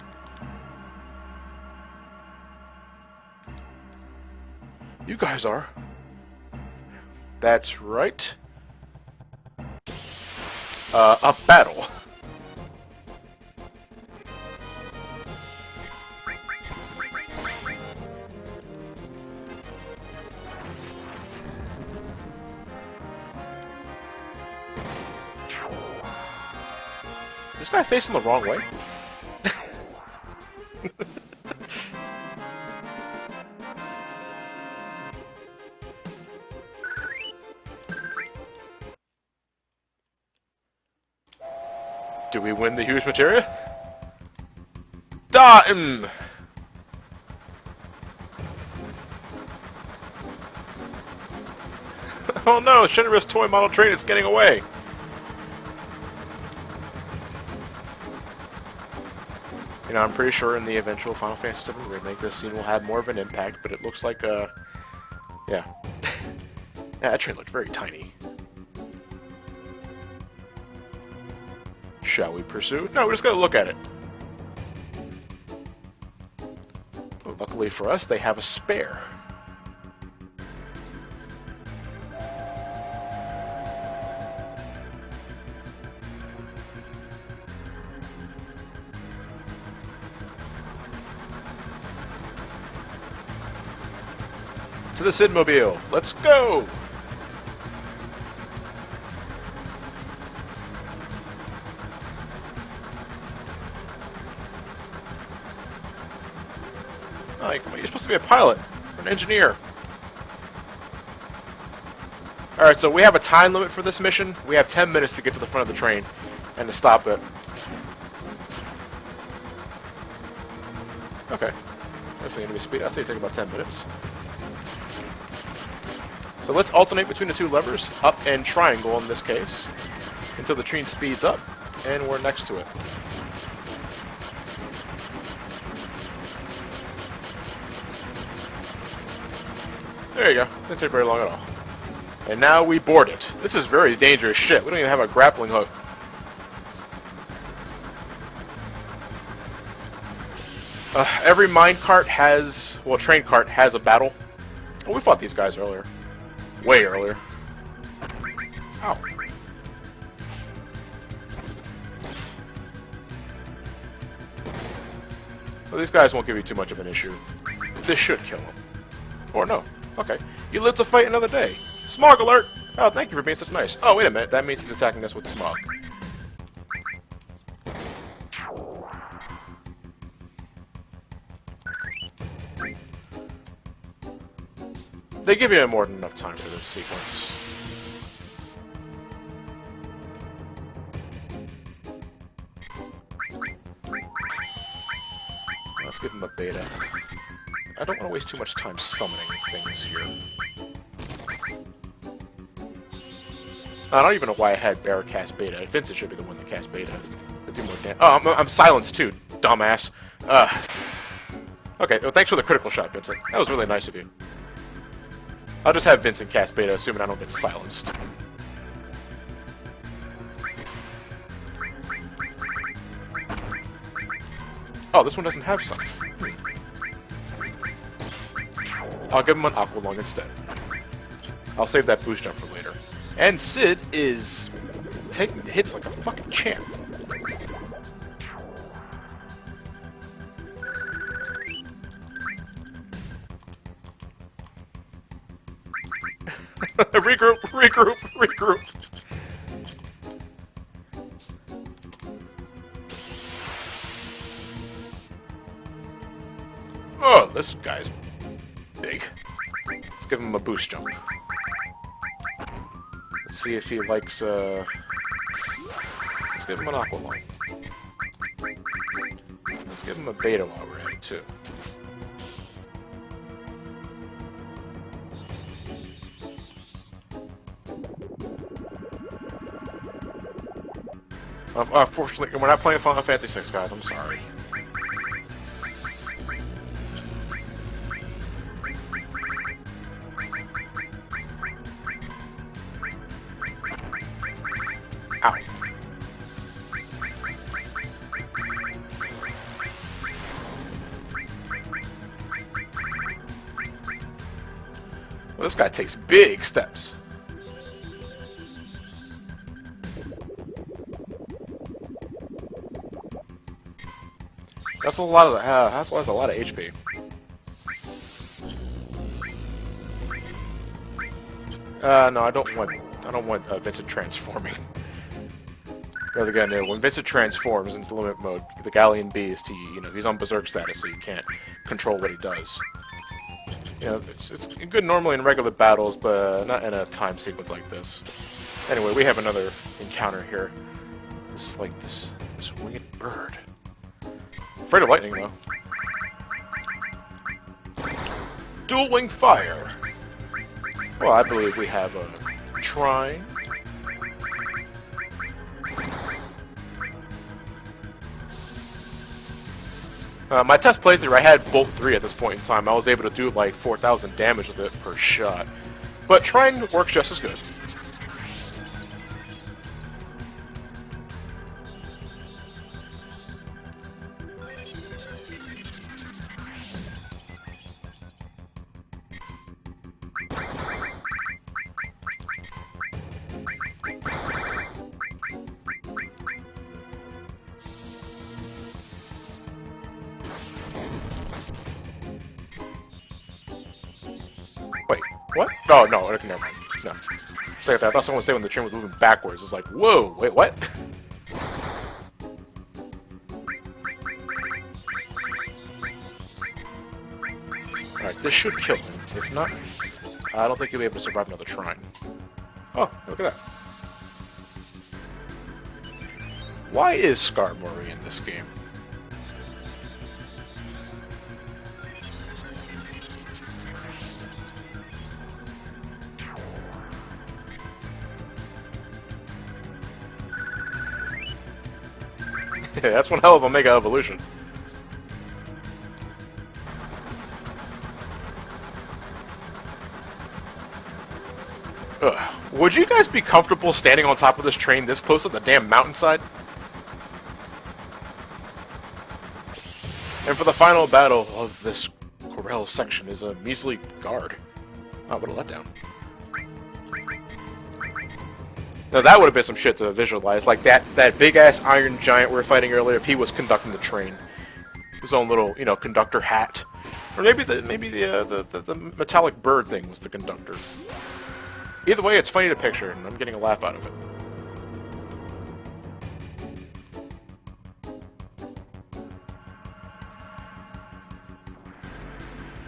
You guys are. That's right. A battle. Is this guy facing the wrong way? Do we win the huge materia? Da'im! Oh no, Shinra's toy model train is getting away! You know, I'm pretty sure in the eventual Final Fantasy VII remake, this scene will have more of an impact, but it looks like, yeah. Yeah, that train looked very tiny. Shall we pursue? No, we just gotta look at it. Well, luckily for us, they have a spare. To the Sidmobile. Let's go! Oh, come on, you're supposed to be a pilot, or an engineer. Alright, so we have a time limit for this mission. We have 10 minutes to get to the front of the train and to stop it. Okay. Definitely going to be speed. I'd say it take about 10 minutes. So let's alternate between the two levers, up and triangle in this case, until the train speeds up, and we're next to it. There you go. Didn't take very long at all. And now we board it. This is very dangerous shit. We don't even have a grappling hook. Every mine cart has, well, train cart has a battle. Oh, we fought these guys earlier. Way earlier. Ow. Well, these guys won't give you too much of an issue. This should kill them. Or no. Okay. You live to fight another day. Smog alert! Oh, thank you for being such nice. Oh, wait a minute. That means he's attacking us with smog. They give you more than enough time for this sequence. Let's give him a beta. I don't want to waste too much time summoning things here. I don't even know why I had Bear cast Beta. Vincent should be the one that cast Beta. Do more damage. Oh, I'm silenced too, dumbass. Okay, well, thanks for the critical shot, Vincent. That was really nice of you. I'll just have Vincent cast Beta, assuming I don't get silenced. Oh, this one doesn't have some. I'll give him an Aqua Lung instead. I'll save that boost jump for later. And Sid is taking hits like a fucking champ. Regroup, regroup, regroup. Oh, this guy's big. Let's give him a boost jump. Let's see if he likes, let's give him an Aqua Lung. Let's give him a Beta while we're at it, too. Unfortunately, we're not playing Final Fantasy VI, guys. I'm sorry. Ow. Well, this guy takes big steps. That's a lot of that's a lot of HP. No, I don't want Vincent transforming. The other guy knew when Vincent transforms into limit mode, the Galleon Beast, he's on berserk status, so you can't control what he does. You know, it's good normally in regular battles, but not in a time sequence like this. Anyway, we have another encounter here. This winged bird. Afraid of lightning, though. Dual wing fire. Well, I believe we have a trine. My test playthrough, I had Bolt 3 at this point in time. I was able to do like 4,000 damage with it per shot. But trine works just as good. Wait, what? Oh, no, okay, never mind. No. I thought someone was saying when the train was moving backwards. It's like, whoa, wait, what? Alright, this should kill him. If not, I don't think he'll be able to survive another trine. Oh, look at that. Why is Skarmory in this game? That's one hell of a Mega Evolution. Ugh. Would you guys be comfortable standing on top of this train this close to the damn mountainside? And for the final battle of this Corel section is a measly guard. Oh, what a letdown. Now that would have been some shit to visualize, like that big-ass iron giant we were fighting earlier, if he was conducting the train. His own little, conductor hat. Or maybe the metallic bird thing was the conductor. Either way, it's funny to picture, and I'm getting a laugh out of it.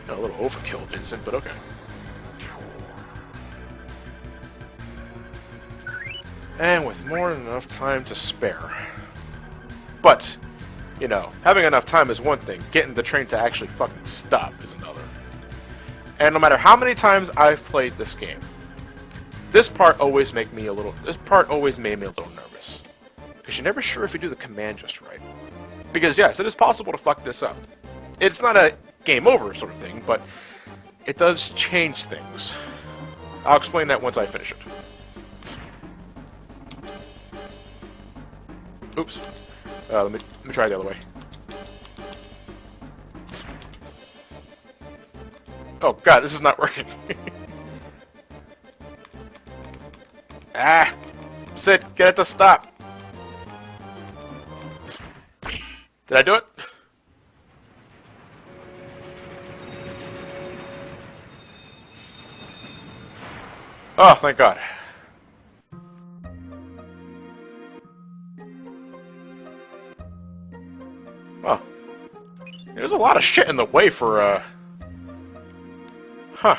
A little overkill, Vincent, but okay. And with more than enough time to spare. But, You know, having enough time is one thing. Getting the train to actually fucking stop is another. And no matter how many times I've played this game, this part always made me a little nervous. Because you're never sure if you do the command just right. Because yes, it is possible to fuck this up. It's not a game over sort of thing, but it does change things. I'll explain that once I finish it. Oops. Let me try the other way. Oh god, this is not working. Ah! Sid, get it to stop! Did I do it? Oh, thank god. Oh. There's a lot of shit in the way for, Huh.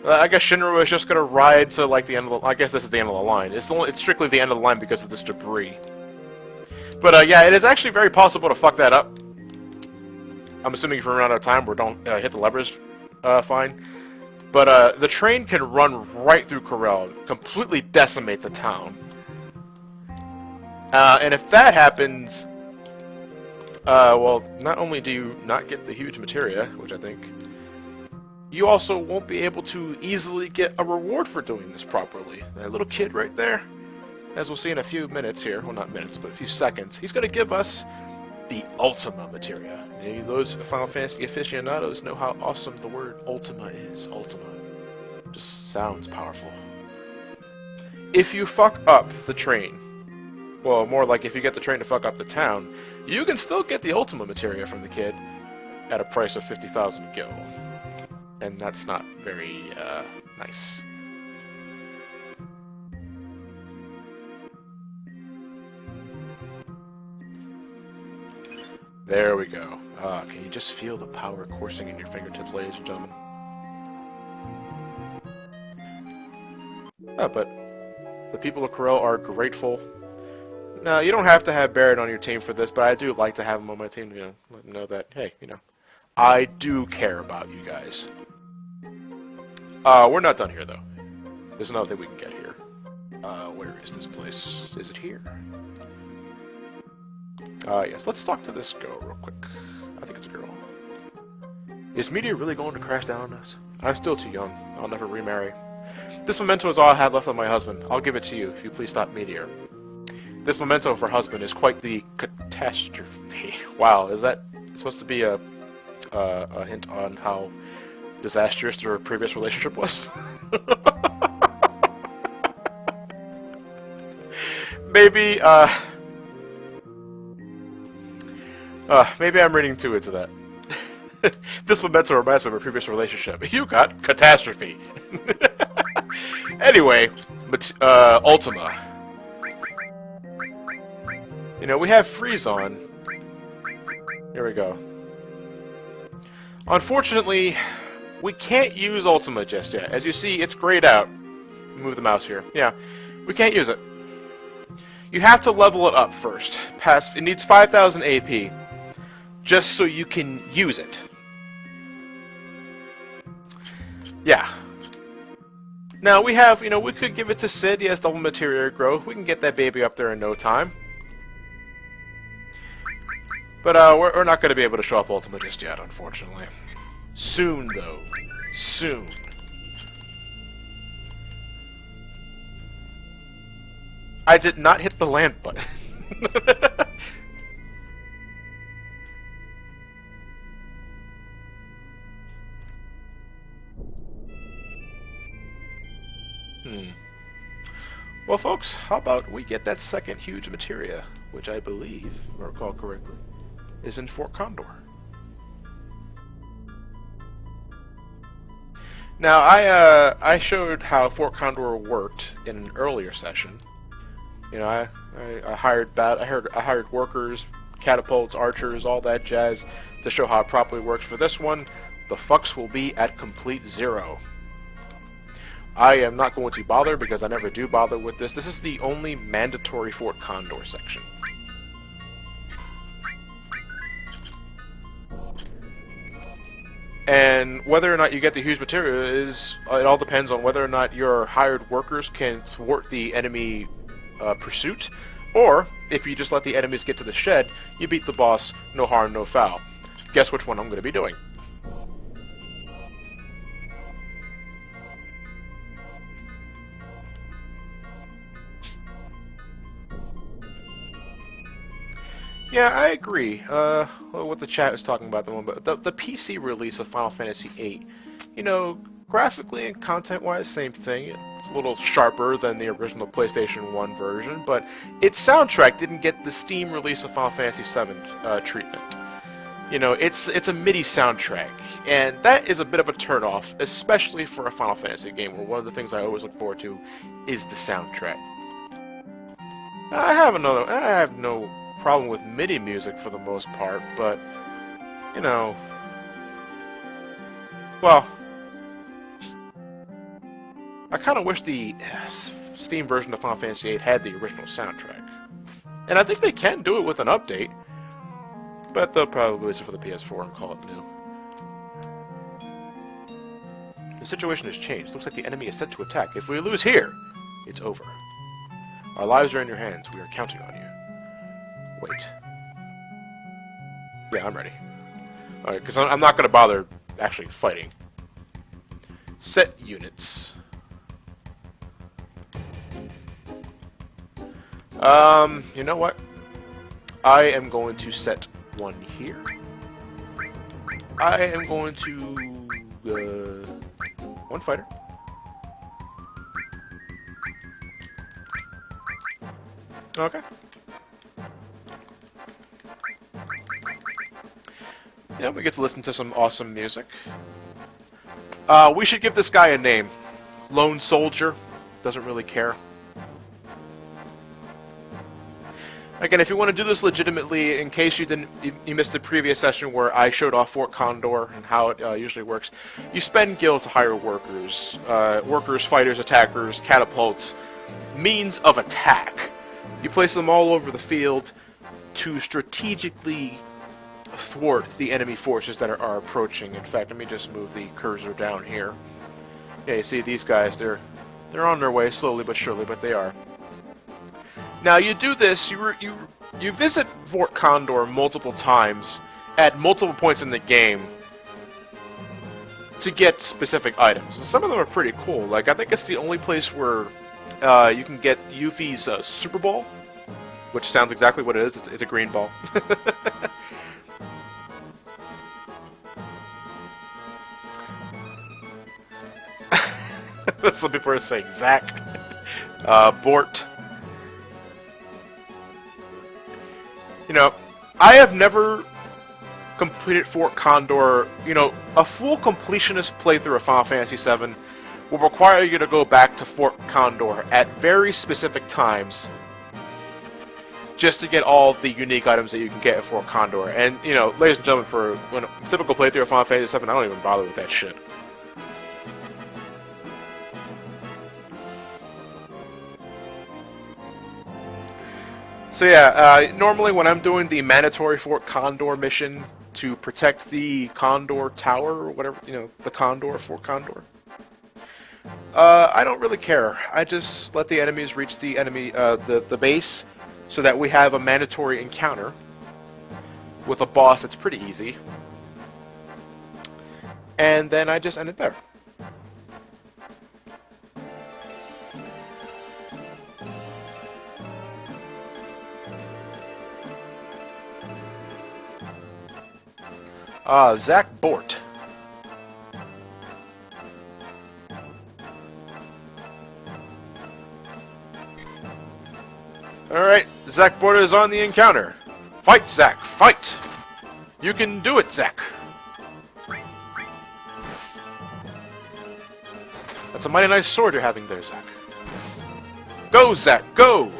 I guess Shinra is just gonna ride to, like, the end of the... I guess this is the end of the line. It's strictly the end of the line because of this debris. But, yeah, it is actually very possible to fuck that up. I'm assuming if we run out of time, we don't hit the levers fine. But, the train can run right through Corel, completely decimate the town. And if that happens... well, not only do you not get the huge materia, which I think... You also won't be able to easily get a reward for doing this properly. That little kid right there, as we'll see in a few minutes here, well not minutes, but a few seconds, he's going to give us the Ultima materia. Those Final Fantasy aficionados know how awesome the word Ultima is. Ultima. Just sounds powerful. If you fuck up the train, well, more like if you get the train to fuck up the town, you can still get the Ultima materia from the kid at a price of 50,000 gil. And that's not very, nice. There we go. Can you just feel the power coursing in your fingertips, ladies and gentlemen? But the people of Corel are grateful. Now, you don't have to have Barrett on your team for this, but I do like to have him on my team, you know, let them know that, hey, you know, I do care about you guys. We're not done here, though. There's another thing we can get here. Where is this place? Is it here? Yes, let's talk to this girl real quick. I think it's a girl. Is Meteor really going to crash down on us? I'm still too young. I'll never remarry. This memento is all I have left of my husband. I'll give it to you if you please stop Meteor. This memento of her husband is quite the catastrophe. Wow, is that supposed to be a hint on how disastrous their previous relationship was? Maybe, maybe I'm reading too into that. This memento reminds me of a previous relationship. You got catastrophe. Anyway, but, Ultima. You know, we have freeze on. Here we go. Unfortunately, we can't use Ultima just yet. As you see, it's grayed out. Move the mouse here. Yeah, we can't use it. You have to level it up first. It needs 5,000 AP, just so you can use it. Yeah. Now, we have, you know, we could give it to Sid. He has double materia growth. We can get that baby up there in no time. But we're not going to be able to show off Ultima just yet, unfortunately. Soon, though. Soon. I did not hit the land button. Well, folks, how about we get that second huge materia, which I believe, if I recall correctly, is in Fort Condor. Now, I showed how Fort Condor worked in an earlier session. You know, I hired workers, catapults, archers, all that jazz to show how it properly works. For this one, the fucks will be at complete zero. I am not going to bother because I never do bother with this. This is the only mandatory Fort Condor section. And whether or not you get the huge material it all depends on whether or not your hired workers can thwart the enemy pursuit, or if you just let the enemies get to the shed, you beat the boss, no harm, no foul. Guess which one I'm going to be doing. Yeah, I agree. What the chat was talking about the moment, but the PC release of Final Fantasy VIII, you know, graphically and content-wise, same thing. It's a little sharper than the original PlayStation 1 version, but its soundtrack didn't get the Steam release of Final Fantasy VII treatment. You know, it's a MIDI soundtrack, and that is a bit of a turnoff, especially for a Final Fantasy game, where one of the things I always look forward to is the soundtrack. I have no problem with MIDI music for the most part, but, you know, well, I kind of wish the Steam version of Final Fantasy VIII had the original soundtrack. And I think they can do it with an update, but they'll probably release it for the PS4 and call it new. The situation has changed. Looks like the enemy is set to attack. If we lose here, it's over. Our lives are in your hands. We are counting on you. Wait. Yeah, I'm ready. Alright, because I'm not going to bother actually fighting. Set units. You know what? I am going to set one here. I am going to, one fighter. Okay. Yeah, we get to listen to some awesome music. We should give this guy a name. Lone Soldier. Doesn't really care. Again, if you want to do this legitimately, in case you missed the previous session where I showed off Fort Condor and how it usually works, you spend gil to hire workers. Workers, fighters, attackers, catapults, means of attack. You place them all over the field to strategically thwart the enemy forces that are approaching. In fact, let me just move the cursor down here. Yeah, you see these guys, they're on their way slowly but surely, but they are. Now you do this, you visit Fort Condor multiple times at multiple points in the game to get specific items. And some of them are pretty cool. Like, I think it's the only place where you can get Yuffie's Super Ball, which sounds exactly what it is. It's a green ball. Some people are saying Zack. Bort. You know, I have never completed Fort Condor. You know, a full completionist playthrough of Final Fantasy VII will require you to go back to Fort Condor at very specific times just to get all the unique items that you can get at Fort Condor. And, you know, ladies and gentlemen, for a typical playthrough of Final Fantasy VII, I don't even bother with that shit. So yeah, normally when I'm doing the mandatory Fort Condor mission to protect the Condor Tower, or whatever, you know, the Condor, Fort Condor, I don't really care. I just let the enemies reach the the base, so that we have a mandatory encounter with a boss that's pretty easy, and then I just end it there. Zack Bort. Alright, Zack Bort is on the encounter. Fight, Zack, fight! You can do it, Zack! That's a mighty nice sword you're having there, Zack. Go, Zack, go!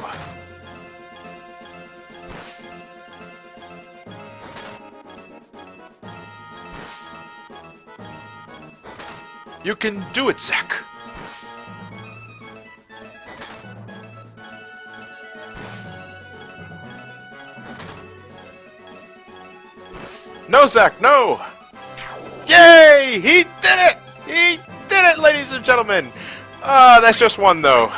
You can do it, Zack! No, Zach, no! Yay! He did it! He did it, ladies and gentlemen! That's just one, though.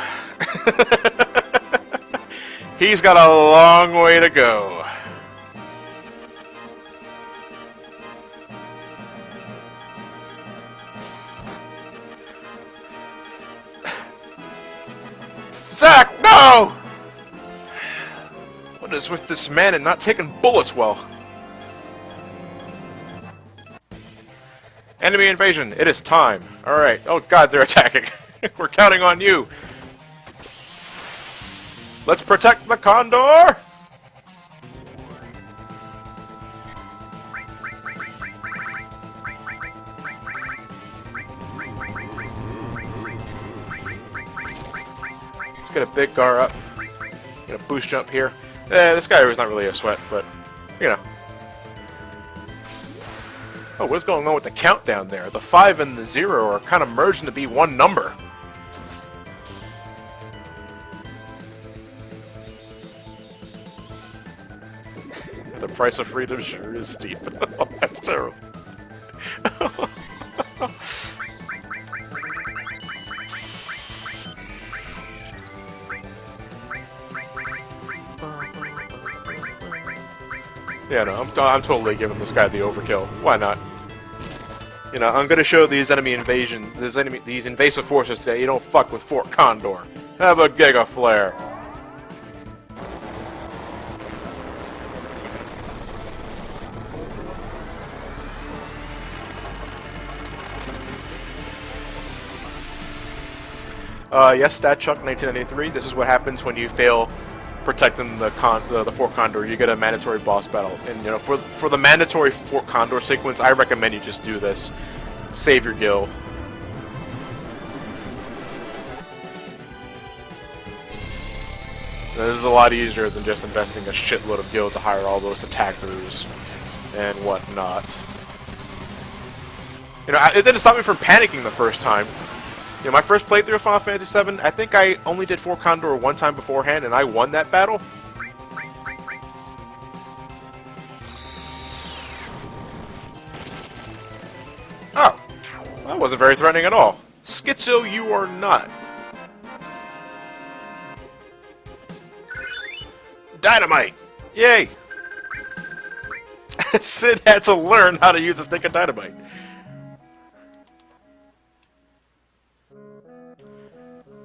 He's got a long way to go. Zach, no! What is with this man and not taking bullets well? Enemy invasion, it is time. Alright, oh god, they're attacking. We're counting on you. Let's protect the condor! Let's get a big Gar up. Get a boost jump here. This guy was not really a sweat, but, you know. Oh, what is going on with the countdown there? The 5 and the 0 are kind of merging to be one number. The price of freedom sure is steep. Oh, that's terrible. Yeah, no, I'm totally giving this guy the overkill. Why not? You know, I'm gonna show these these invasive forces today. You don't fuck with Fort Condor. Have a Giga Flare. Yes, StatChuck 1993. This is what happens when you fail protecting the Fort Condor. You get a mandatory boss battle, and you know, for the mandatory Fort Condor sequence, I recommend you just do this. Save your gil. This is a lot easier than just investing a shitload of gil to hire all those attackers and whatnot. You know, it didn't stop me from panicking the first time. You know, my first playthrough of Final Fantasy VII, I think I only did Fort Condor one time beforehand, and I won that battle. Oh, that wasn't very threatening at all. Schizo, you are not. Dynamite! Yay! Sid had to learn how to use a stick of dynamite.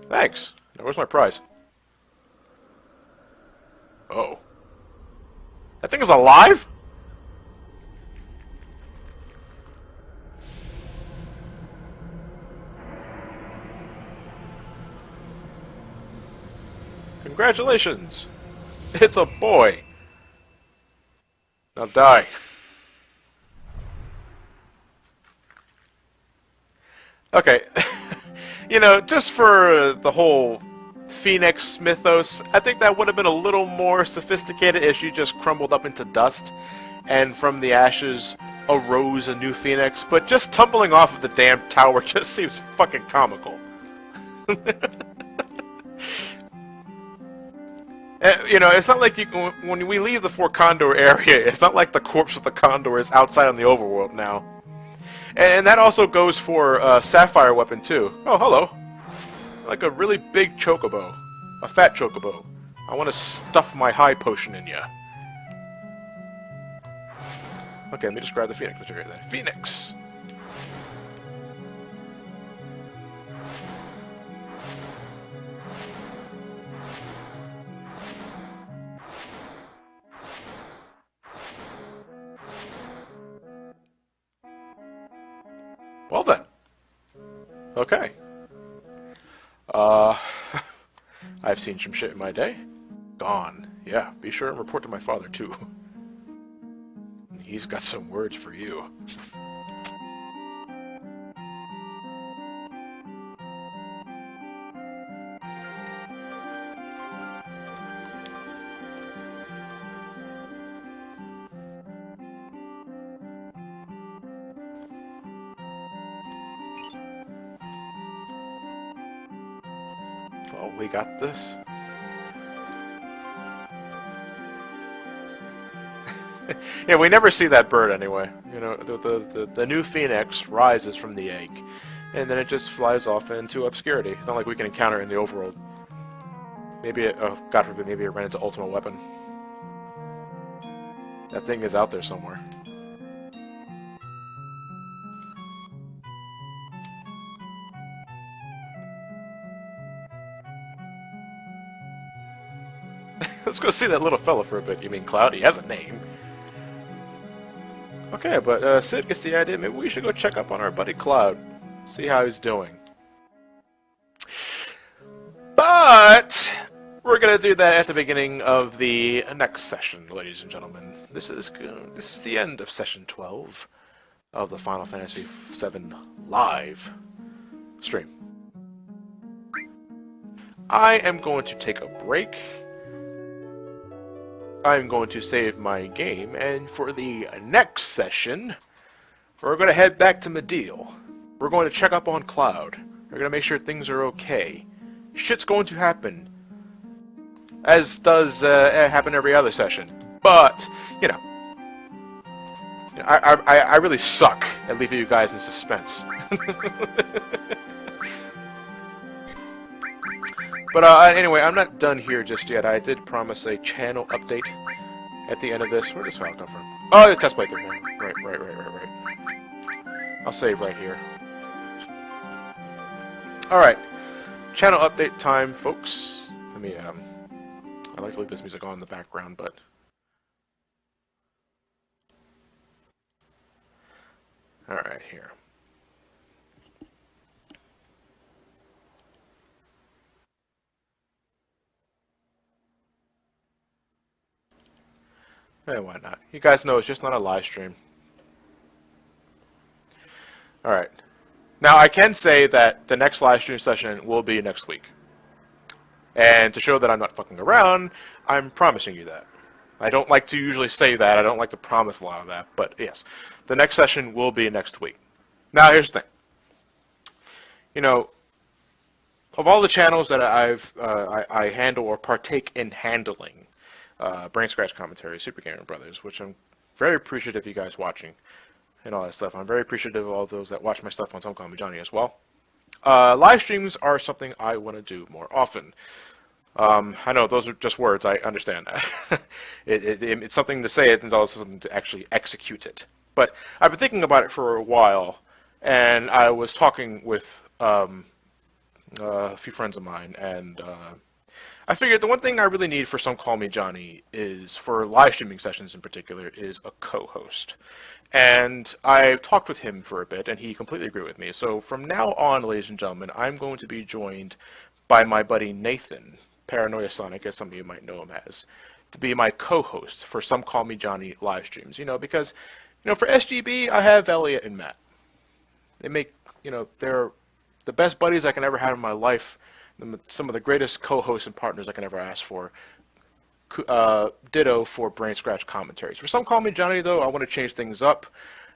Thanks. Now, where's my prize? Oh. That thing is alive? Congratulations! It's a boy! Now die. Okay. You know, just for the whole Phoenix mythos, I think that would have been a little more sophisticated if she just crumbled up into dust, and from the ashes arose a new Phoenix, but just tumbling off of the damn tower just seems fucking comical. You know, it's not like you can, when we leave the Fort Condor area, it's not like the corpse of the Condor is outside on the overworld now. And that also goes for Sapphire weapon too. Oh, hello. Like a really big chocobo. A fat chocobo. I want to stuff my high potion in ya. Okay, let me just grab the Phoenix material then. Phoenix! Well then. Okay. I've seen some shit in my day. Gone. Yeah, be sure and report to my father too. He's got some words for you. Oh, we got this. Yeah, we never see that bird anyway. You know, the new phoenix rises from the egg, and then it just flies off into obscurity. It's not like we can encounter it in the overworld. Maybe it, oh, God forbid, maybe it ran into Ultimate Weapon. That thing is out there somewhere. Let's go see that little fella for a bit. You mean Cloud? He has a name. Okay, but Sid gets the idea. Maybe we should go check up on our buddy Cloud. See how he's doing. But we're gonna do that at the beginning of the next session, ladies and gentlemen. This is the end of session 12 of the Final Fantasy VII live stream. I am going to take a break. I'm going to save my game, and for the next session, we're going to head back to Mideel. We're going to check up on Cloud. We're going to make sure things are okay. Shit's going to happen, as does happen every other session. But, you know, I really suck at leaving you guys in suspense. But anyway, I'm not done here just yet. I did promise a channel update at the end of this. Where does file come from? Oh, the test playthrough. Right. I'll save right here. Alright. Channel update time, folks. Let me, I like to leave this music on in the background, but... Alright, here. And why not? You guys know it's just not a live stream. Alright. Now, I can say that the next live stream session will be next week. And to show that I'm not fucking around, I'm promising you that. I don't like to usually say that. I don't like to promise a lot of that. But yes, the next session will be next week. Now, here's the thing. You know, of all the channels that I handle or partake in handling, Brain Scratch Commentary, Super Gamer Brothers, which I'm very appreciative of you guys watching and all that stuff. I'm very appreciative of all those that watch my stuff on Somecallmejohnny as well. Live streams are something I want to do more often. I know those are just words. I understand that. It's something to say it, and it's also something to actually execute it. But I've been thinking about it for a while, and I was talking with a few friends of mine, and I figured the one thing I really need for Somecallmejohnny is, for live streaming sessions in particular, is a co-host. And I've talked with him for a bit, and he completely agreed with me. So from now on, ladies and gentlemen, I'm going to be joined by my buddy Nathan, Paranoia Sonic, as some of you might know him as, to be my co-host for Somecallmejohnny live streams. You know, because, you know, for SGB, I have Elliot and Matt. They make, you know, they're the best buddies I can ever have in my life. Some of the greatest co-hosts and partners I can ever ask for. Ditto for Brain Scratch Commentaries. For Somecallmejohnny, though, I want to change things up.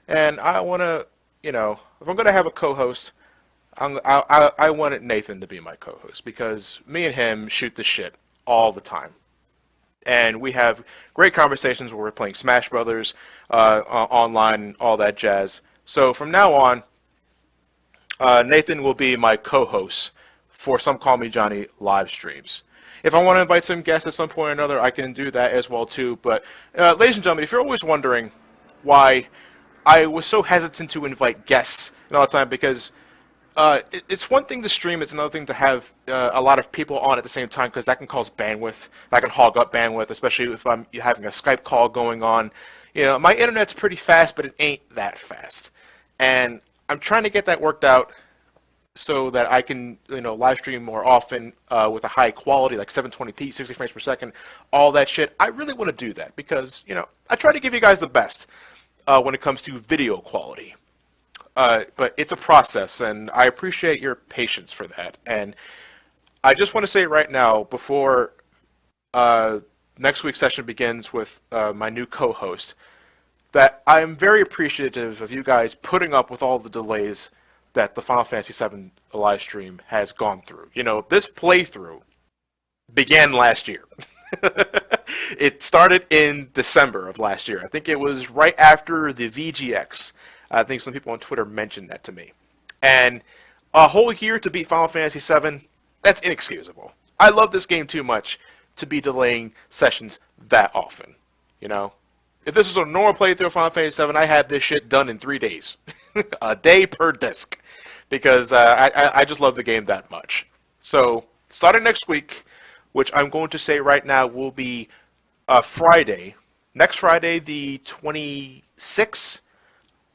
And I want to, you know, if I'm going to have a co-host, I wanted Nathan to be my co-host. Because me and him shoot the shit all the time. And we have great conversations where we're playing Smash Brothers online and all that jazz. So from now on, Nathan will be my co-host for Somecallmejohnny live streams. If I want to invite some guests at some point or another, I can do that as well too. But ladies and gentlemen, if you're always wondering why I was so hesitant to invite guests all the time, because it's one thing to stream, it's another thing to have a lot of people on at the same time, because that can cause bandwidth. That can hog up bandwidth, especially if I'm having a Skype call going on. You know, my internet's pretty fast, but it ain't that fast. And I'm trying to get that worked out so that I can, you know, live stream more often with a high quality, like 720p, 60 frames per second, all that shit. I really want to do that because, you know, I try to give you guys the best when it comes to video quality. But it's a process, and I appreciate your patience for that. And I just want to say right now, before next week's session begins with my new co-host, that I am very appreciative of you guys putting up with all the delays that the Final Fantasy VII live stream has gone through. You know, this playthrough began last year. It started in December of last year. I think it was right after the VGX. I think some people on Twitter mentioned that to me. And a whole year to beat Final Fantasy VII, that's inexcusable. I love this game too much to be delaying sessions that often. You know? If this was a normal playthrough of Final Fantasy VII, I had this shit done in 3 days. A day per disc. Because I just love the game that much. So, starting next week, which I'm going to say right now will be Friday. Next Friday, the 26th,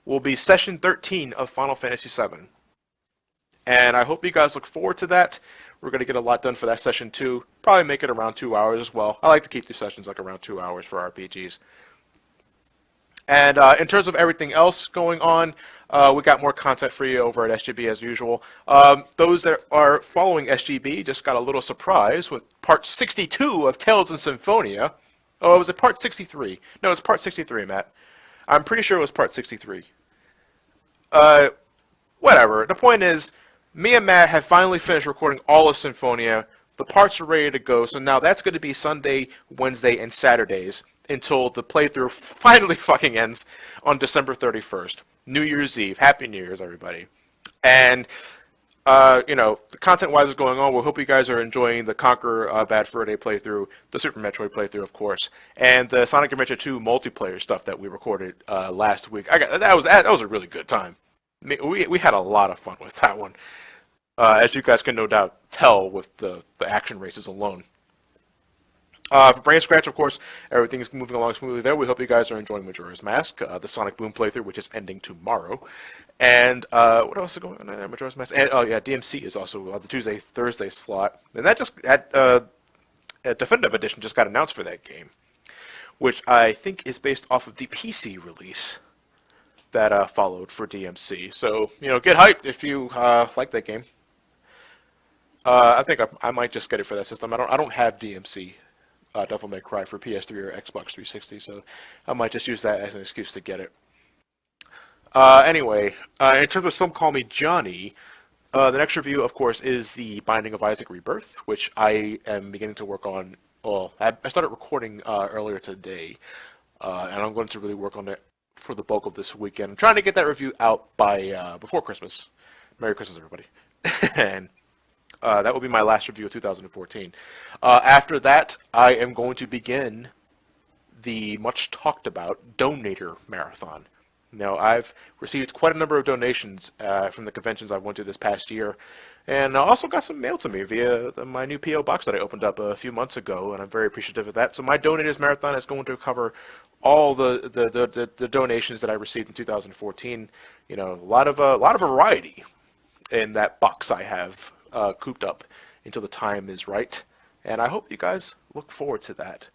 will be session 13 of Final Fantasy VII. And I hope you guys look forward to that. We're going to get a lot done for that session too. Probably make it around 2 hours as well. I like to keep these sessions like around 2 hours for RPGs. And in terms of everything else going on, we got more content for you over at SGB as usual. Those that are following SGB just got a little surprise with part 62 of Tales in Symphonia. Oh, was it part 63? No, it's part 63, Matt. I'm pretty sure it was part 63. Whatever. The point is, me and Matt have finally finished recording all of Symphonia. The parts are ready to go, so now that's going to be Sunday, Wednesday, and Saturdays until the playthrough finally fucking ends on December 31st. New Year's Eve. Happy New Year's, everybody. And, the content-wise is going on. We hope you guys are enjoying the Conquer Bad Fur Day playthrough, the Super Metroid playthrough, of course, and the Sonic Adventure 2 multiplayer stuff that we recorded last week. That was a really good time. We had a lot of fun with that one, as you guys can no doubt tell with the action races alone. For Brain Scratch, of course, everything's moving along smoothly there. We hope you guys are enjoying Majora's Mask, the Sonic Boom playthrough, which is ending tomorrow. And what else is going on there? Majora's Mask. And, DMC is also the Tuesday, Thursday slot. And that just, a Definitive Edition just got announced for that game, which I think is based off of the PC release that followed for DMC. So, get hyped if you like that game. I think I might just get it for that system. I don't have DMC. Devil May Cry for PS3 or Xbox 360, so I might just use that as an excuse to get it. Anyway, in terms of Somecallmejohnny, the next review, of course, is the Binding of Isaac Rebirth, which I am beginning to work on. Well, I started recording earlier today, and I'm going to really work on it for the bulk of this weekend. I'm trying to get that review out by before Christmas. Merry Christmas, everybody. And that will be my last review of 2014. After that, I am going to begin the much talked about Donator Marathon. Now, I've received quite a number of donations from the conventions I went to this past year, and I also got some mail to me via my new P.O. box that I opened up a few months ago, and I'm very appreciative of that. So my Donators Marathon is going to cover all the donations that I received in 2014. A lot of variety in that box I have cooped up until the time is right. And I hope you guys look forward to that.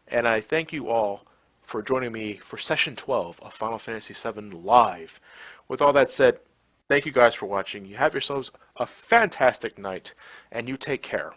And I thank you all for joining me for Session 12 of Final Fantasy VII Live. With all that said, thank you guys for watching. You have yourselves a fantastic night, and you take care.